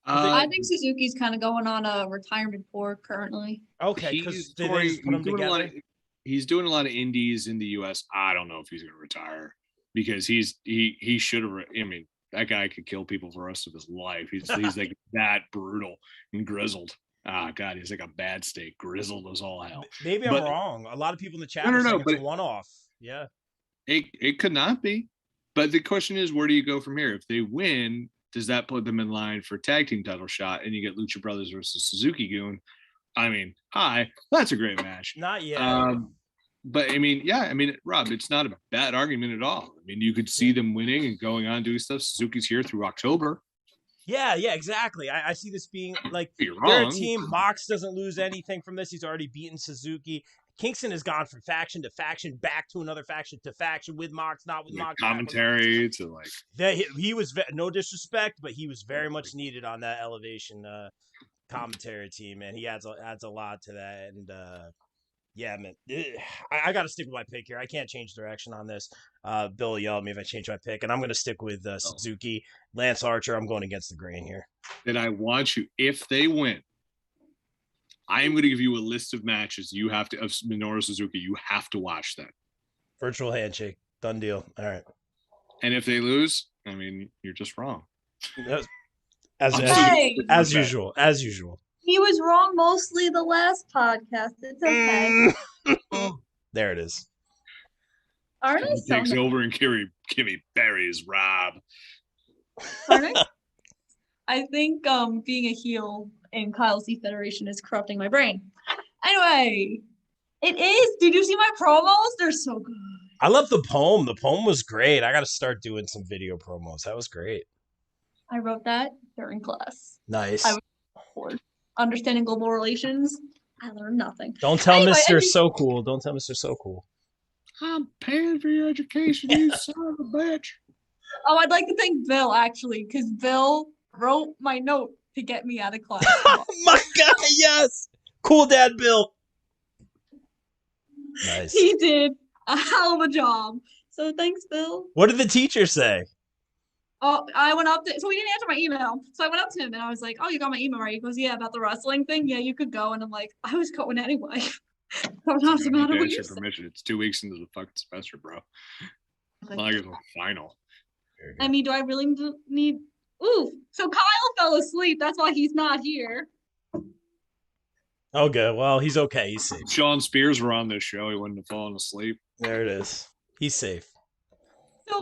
I think Suzuki's kind of going on a retirement tour currently. Okay, because they just put them together. He's doing a lot of indies in the U.S. I don't know if he's going to retire because he should have. I mean, that guy could kill people for the rest of his life. He's like that brutal and grizzled. Ah, God, he's like a bad steak, grizzled as all hell. Maybe I'm wrong. A lot of people in the chat are saying it's a one-off. Yeah, it could not be. But the question is, where do you go from here? If they win, does that put them in line for tag team title shot? And you get Lucha Brothers versus Suzuki Goon. I mean, that's a great match. Not yet. But I mean, Rob, it's not a bad argument at all. I mean, you could see them winning and going on doing stuff. Suzuki's here through October. Yeah, exactly. I see this being like their team. Mox doesn't lose anything from this. He's already beaten Suzuki. Kingston has gone from faction to faction, back to another faction to faction with Mox, not with Mox. Commentary to like that. He was no disrespect, but he was very much needed on that Elevation commentary team, and he adds a lot to that. And yeah, man, I got to stick with my pick here. I can't change direction on this. Bill yelled at me if I change my pick, and I'm going to stick with Suzuki. Lance Archer, I'm going against the grain here. Then I want you, if they win, I am going to give you a list of matches you have to, of Minoru Suzuki, you have to watch that. Virtual handshake. Done deal. All right. And if they lose, I mean, you're just wrong. As usual. He was wrong mostly the last podcast. It's okay. There it is. Ernest takes over and Kimmy buries Rob. Ernest? I think being a heel in Kyle's C Federation is corrupting my brain. Anyway, it is. Did you see my promos? They're so good. I love the poem. The poem was great. I got to start doing some video promos. That was great. I wrote that during class. Nice. I was bored. Understanding global relations. I learned nothing. Don't tell Mr. So Cool. Don't tell Mr. So Cool. I'm paying for your education, you son of a bitch. Oh, I'd like to thank Bill, actually, because Bill wrote my note to get me out of class. Oh, my God, yes. Cool Dad Bill. Nice. He did a hell of a job. So thanks, Bill. What did the teacher say? Oh, I went up to, so he didn't answer my email. So I went up to him and I was like, oh, you got my email, right? He goes, yeah, about the wrestling thing. Yeah, you could go. And I'm like, I was going anyway. Doesn't matter what you permission. It's 2 weeks into the fucking semester, bro. Like it's a final. I mean, do I really need? Ooh, so Kyle fell asleep. That's why he's not here. Okay, well, he's okay. He's safe. Sean Spears were on this show. He wouldn't have fallen asleep. There it is. He's safe. So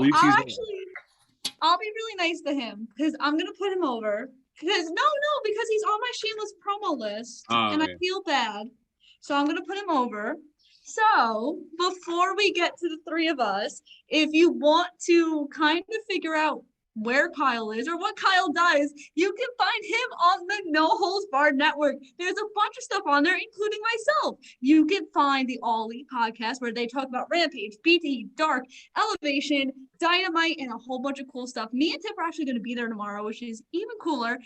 I'll be really nice to him because I'm gonna put him over. Because because he's on my shameless promo list, and I feel bad. So I'm gonna put him over. So before we get to the three of us, if you want to kind of figure out where Kyle is or what Kyle does, you can find him on the No Holds Barred Network. There's a bunch of stuff on there, including myself. You can find the All Elite podcast where they talk about Rampage, BT, Dark, Elevation, Dynamite, and a whole bunch of cool stuff. Me and Tip are actually going to be there tomorrow, which is even cooler.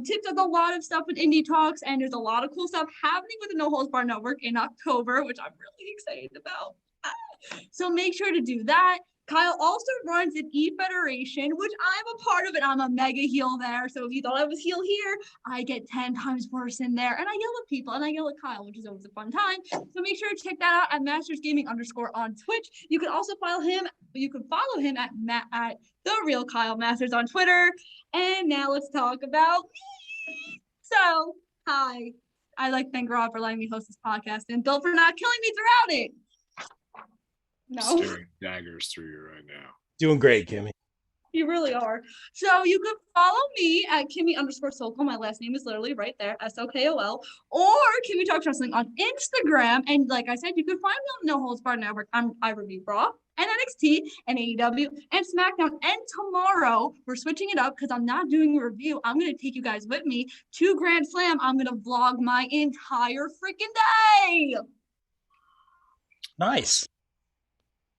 Tip does a lot of stuff with Indie Talks, and there's a lot of cool stuff happening with the No Holds Barred Network in October, which I'm really excited about. So make sure to do that. Kyle also runs an E-Federation, which I'm a part of it. I'm a mega heel there. So if you thought I was heel here, I get 10 times worse in there. And I yell at people and I yell at Kyle, which is always a fun time. So make sure to check that out at Masters Gaming _ on Twitch. You can also follow him. You can follow him at The Real Kyle Masters on Twitter. And now let's talk about me. So, hi. I'd like to thank Rob for letting me host this podcast and Bill for not killing me throughout it. No. Staring daggers through you right now. Doing great, Kimmy. You really are. So you can follow me at Kimmy _ Sokol. My last name is literally right there, SOKOL. Or Kimmy Talks Wrestling on Instagram. And like I said, you can find me on No Holds Barred Network. I review Raw and NXT and AEW and SmackDown. And tomorrow, we're switching it up because I'm not doing a review. I'm going to take you guys with me to Grand Slam. I'm going to vlog my entire freaking day. Nice.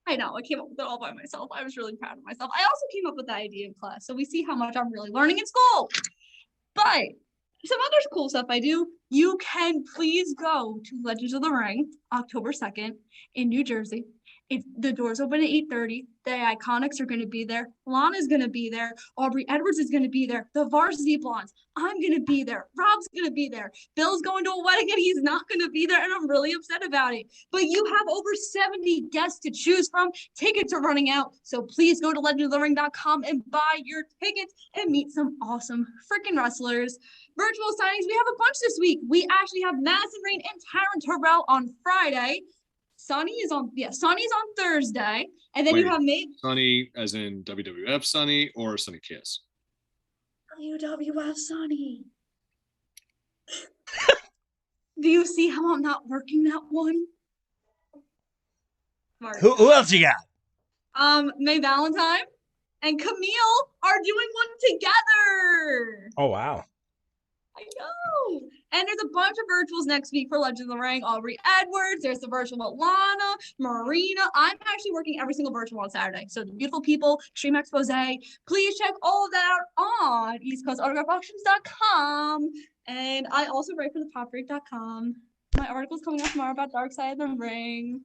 I know, I came up with it all by myself. I was really proud of myself. I also came up with the idea in class, so we see how much I'm really learning in school. But some other cool stuff I do, you can please go to Legends of the Ring, October 2nd in New Jersey. The doors open at 8:30. The Iconics are going to be there. Lana's going to be there. Aubrey Edwards is going to be there. The Varsity Blondes. I'm going to be there. Rob's going to be there. Bill's going to a wedding and he's not going to be there, and I'm really upset about it. But you have over 70 guests to choose from. Tickets are running out, so please go to legendsofthering.com and buy your tickets and meet some awesome freaking wrestlers. Virtual signings, we have a bunch this week. We actually have Madison Rayne and Taryn Terrell on Friday. Sonny's on Thursday, and then you have me. Sonny, as in WWF Sonny or Sonny Kiss? WWF Sonny. Do you see how I'm not working that one? Who else you got? May Valentine and Camille are doing one together. Oh wow. I know. And there's a bunch of virtuals next week for Legends of the Ring. Aubrey Edwards. There's the virtual with Lana, Marina. I'm actually working every single virtual on Saturday. So the beautiful people, Extreme Expose. Please check all of that out on EastCoastAutographAuctions.com. And I also write for thepopbreak.com. My article's coming out tomorrow about Dark Side of the Ring.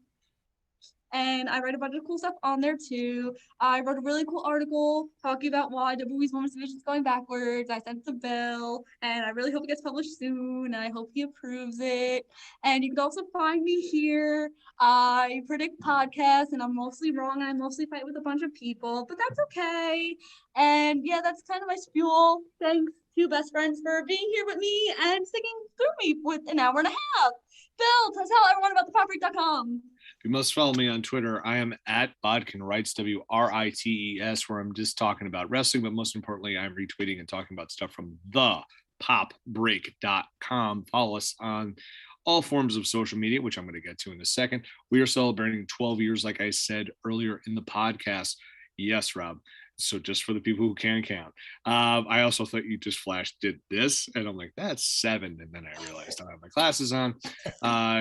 And I write a bunch of cool stuff on there too. I wrote a really cool article talking about why WWE's Women's Division is going backwards. I sent it to Bill, and I really hope it gets published soon. I hope he approves it. And you can also find me here. I predict podcasts, and I'm mostly wrong. I mostly fight with a bunch of people, but that's okay. And yeah, that's kind of my spiel. Thanks to Best Friends for being here with me and sticking through me with an hour and a half. Bill, tell everyone about thepopbreak.com. You must follow me on Twitter. I am at BodkinWrites, WRITES, where I'm just talking about wrestling, but most importantly, I'm retweeting and talking about stuff from thepopbreak.com. Follow us on all forms of social media, which I'm going to get to in a second. We are celebrating 12 years, like I said earlier in the podcast. Yes, Rob. So just for the people who can count. I also thought you just did this, and I'm like, that's 7. And then I realized I don't have my glasses on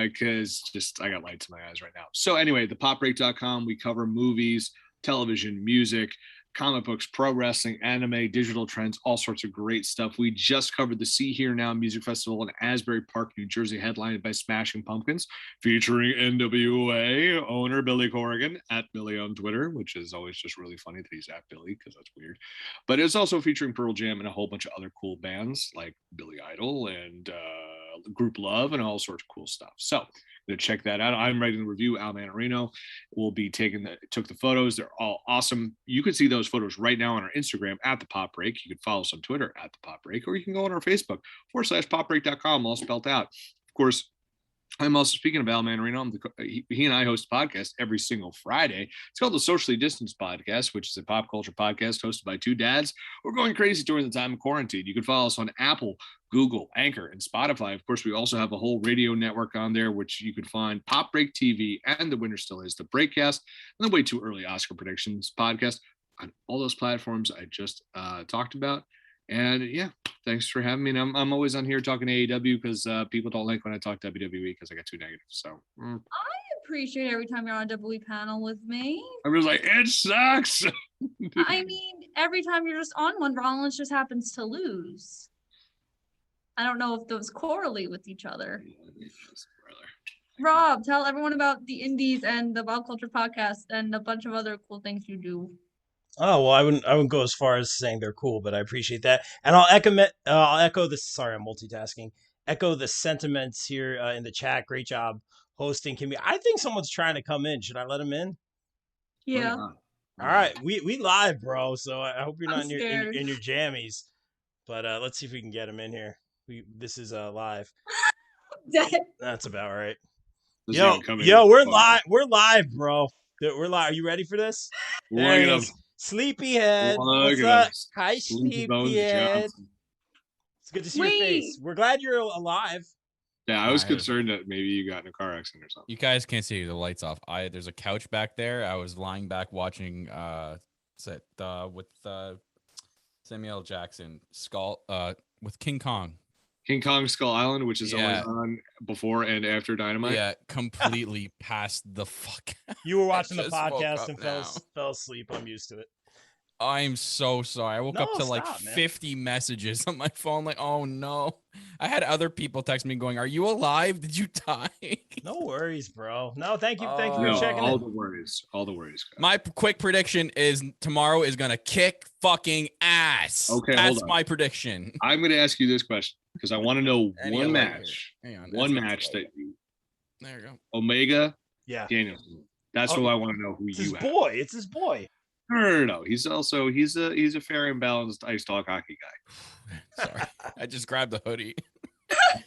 because I got lights in my eyes right now. So anyway, thepopbreak.com, we cover movies, television, music, comic books, pro wrestling, anime, digital trends, all sorts of great stuff. We just covered the See Here Now Music Festival in Asbury Park, New Jersey, headlined by Smashing Pumpkins, featuring NWA owner Billy Corrigan, at Billy on Twitter, which is always just really funny that he's at Billy because that's weird. But it's also featuring Pearl Jam and a whole bunch of other cool bands like Billy Idol and Group Love and all sorts of cool stuff. So to check that out. I'm writing the review. Al Manarino will be took the photos. They're all awesome. You can see those photos right now on our Instagram at the Pop Break. You can follow us on Twitter at the Pop Break, or you can go on our Facebook /popbreak.com, all spelled out. Of course, I'm also, speaking of Al Manarino, he and I host a podcast every single Friday. It's called the Socially Distanced Podcast, which is a pop culture podcast hosted by two dads who are going crazy during the time of quarantine. You can follow us on Apple, Google, Anchor, and Spotify. Of course, we also have a whole radio network on there, which you can find Pop Break TV and The Winner Still Is, the Breakcast, and the Way Too Early Oscar Predictions podcast on all those platforms I just talked about. And yeah, thanks for having me. And I'm always on here talking AEW because people don't like when I talk WWE because I get too negative. So I appreciate every time you're on a WWE panel with me. I was like, it sucks. I mean, every time you're just on one, Rollins just happens to lose. I don't know if those correlate with each other. Rob, tell everyone about the Indies and the Pop Culture Podcast and a bunch of other cool things you do. Oh well, I wouldn't go as far as saying they're cool, but I appreciate that, and I'll echo this. Sorry, I'm multitasking. Echo the sentiments here in the chat. Great job hosting, Kimmy. I think someone's trying to come in. Should I let him in? Yeah. All right, we live, bro. So I hope you're not I'm in your jammies, but let's see if we can get him in here. This is live. Dead. That's about right. This Yo, we're live. We're live, bro. We're live. Are you ready for this? There he is. Sleepyhead. What's up? Hi, Sleepyhead. It's good to see your face. We're glad you're alive. Yeah, I was concerned that maybe you got in a car accident or something. You guys can't see the lights off. There's a couch back there. I was lying back watching with Samuel Jackson with King Kong. King Kong Skull Island, which is always on before and after Dynamite. Yeah, completely passed the fuck out. You were watching the podcast and fell asleep. I'm used to it. I'm so sorry. I woke up to 50 messages on my phone. Like, oh no. I had other people text me going, "Are you alive? Did you die?" No worries, bro. No, thank you for checking all in. All the worries. Guys. My quick prediction is tomorrow is gonna kick fucking ass. Okay, that's my prediction. I'm gonna ask you this question because I want to know one match. One match that you. There you go. Omega. Yeah. Danielson. That's what I want to know. Who it's you? His boy. It's his boy. No. He's a fair and balanced ice talk hockey guy. Sorry, I just grabbed the hoodie.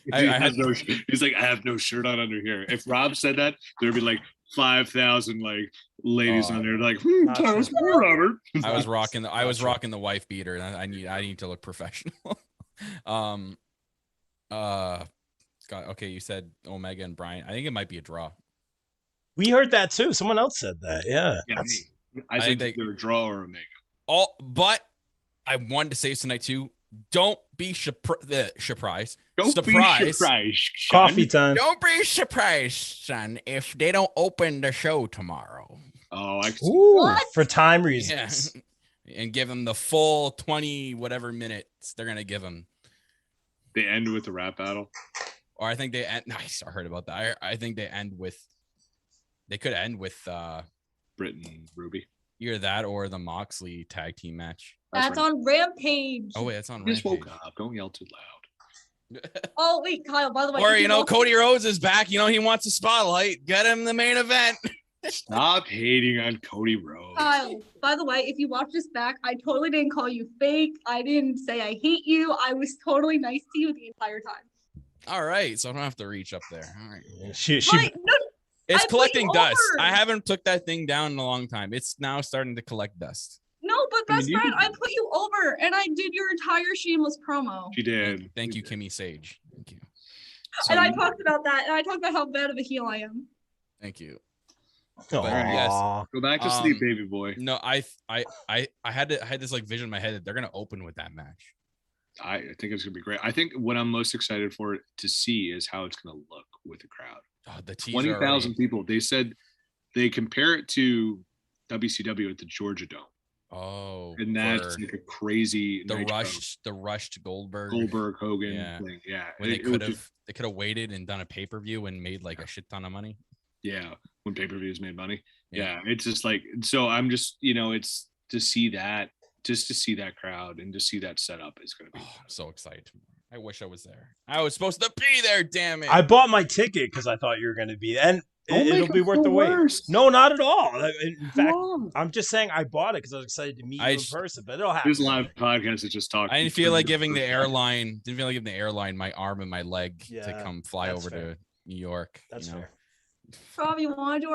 He's like, I have no shirt on under here. If Rob said that, there'd be like 5,000 like ladies on there, like, tell us more, Robert. I was rocking the wife beater. And I need to look professional. Scott, okay, you said Omega and Bryan. I think it might be a draw. We heard that too. Someone else said that. Yeah. I think they're a draw or Omega. But I wanted to say this tonight too. Don't be surprised. Coffee time. Don't be surprised, son, if they don't open the show tomorrow. Oh, I see. For time reasons. Yeah. And give them the full 20 whatever minutes they're gonna give them. They end with the rap battle. Or I think they end. I heard about that. I think they end with. They could end with Britt and Ruby. Either that or the Moxley tag team match. That's on Rampage. Oh wait, that's on Rampage. Just woke up. Don't yell too loud. Oh wait, Kyle. By the way, or Cody Rhodes is back. He wants a spotlight. Get him the main event. Stop hating on Cody Rhodes. Kyle, by the way, if you watch this back, I totally didn't call you fake. I didn't say I hate you. I was totally nice to you the entire time. All right, so I don't have to reach up there. All right. It's collecting dust. I haven't took that thing down in a long time. It's now starting to collect dust. No, but best friend, I put you over, and I did your entire shameless promo. She did. Thank you, Kimmy Sage. Thank you. And I talked about that, and I talked about how bad of a heel I am. Thank you. Yes. Go back to sleep, baby boy. No, I had this like vision in my head that they're gonna open with that match. I think it's gonna be great. I think what I'm most excited for to see is how it's gonna look with the crowd. The 20,000 people. They said they compare it to WCW at the Georgia Dome. Oh, and that's like a crazy the rushed Goldberg Hogan thing. Yeah, when they could have waited and done a pay-per-view and made like a shit ton of money. Yeah, when pay-per-views made money. Yeah, it's just like, so I'm just, it's to see that crowd and to see that setup is going to be. I'm so excited. I wish I was there. I was supposed to be there. Damn it! I bought my ticket because I thought you were going to be, and it'll be worth the wait. No, not at all. In fact, I'm just saying I bought it because I was excited to meet you in person. But it'll happen. This live podcast is just talking. I didn't feel like giving the airline. My arm and my leg to come fly over to New York. That's fair. Rob, you want to do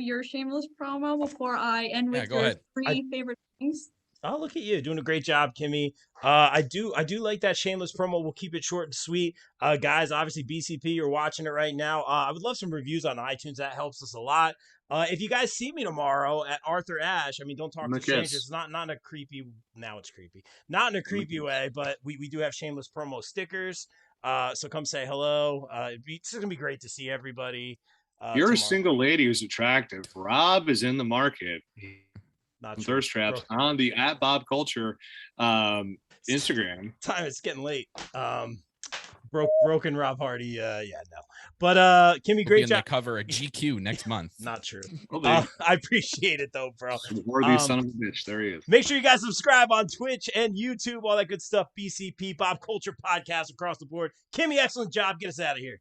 your shameless promo before I end with your three favorite things? Oh, look at you doing a great job, Kimmy. I do like that shameless promo. We'll keep it short and sweet. Guys, obviously BCP, you're watching it right now. I would love some reviews on iTunes. That helps us a lot. If you guys see me tomorrow at Arthur Ashe, don't talk to strangers. Not in a creepy. Now it's creepy. Not in a creepy way, but we do have shameless promo stickers. So come say hello. It's gonna be great to see everybody. You're a single lady who's attractive. Rob is in the market. Not thirst traps on the @Bob Culture Instagram. It's getting late. Broken Rob Hardy. No. But Kimmy, We'll be great in the job. cover of GQ next month. Not true. Well, I appreciate it though, bro. worthy son of a bitch. There he is. Make sure you guys subscribe on Twitch and YouTube, all that good stuff. BCP, Bob Culture Podcast across the board. Kimmy, excellent job. Get us out of here.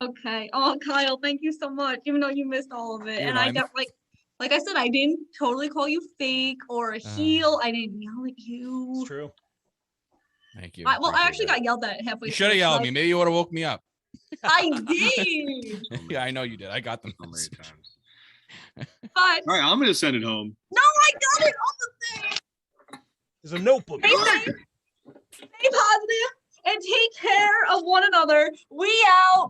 Okay. Oh, Kyle, thank you so much. Even though you missed all of it, You're and I fine. got like I said, I didn't totally call you fake or a heel. I didn't yell at you. It's true. Thank you. I Appreciate actually that. got yelled at halfway. You should have through, yelled so at me. Maybe you would have woke me up. I did. Yeah, I know you did. I got them. So many times. But All right, I'm gonna send it home. no, I got it on the thing. There's a notebook. Stay safe, stay positive, and take care of one another. We out.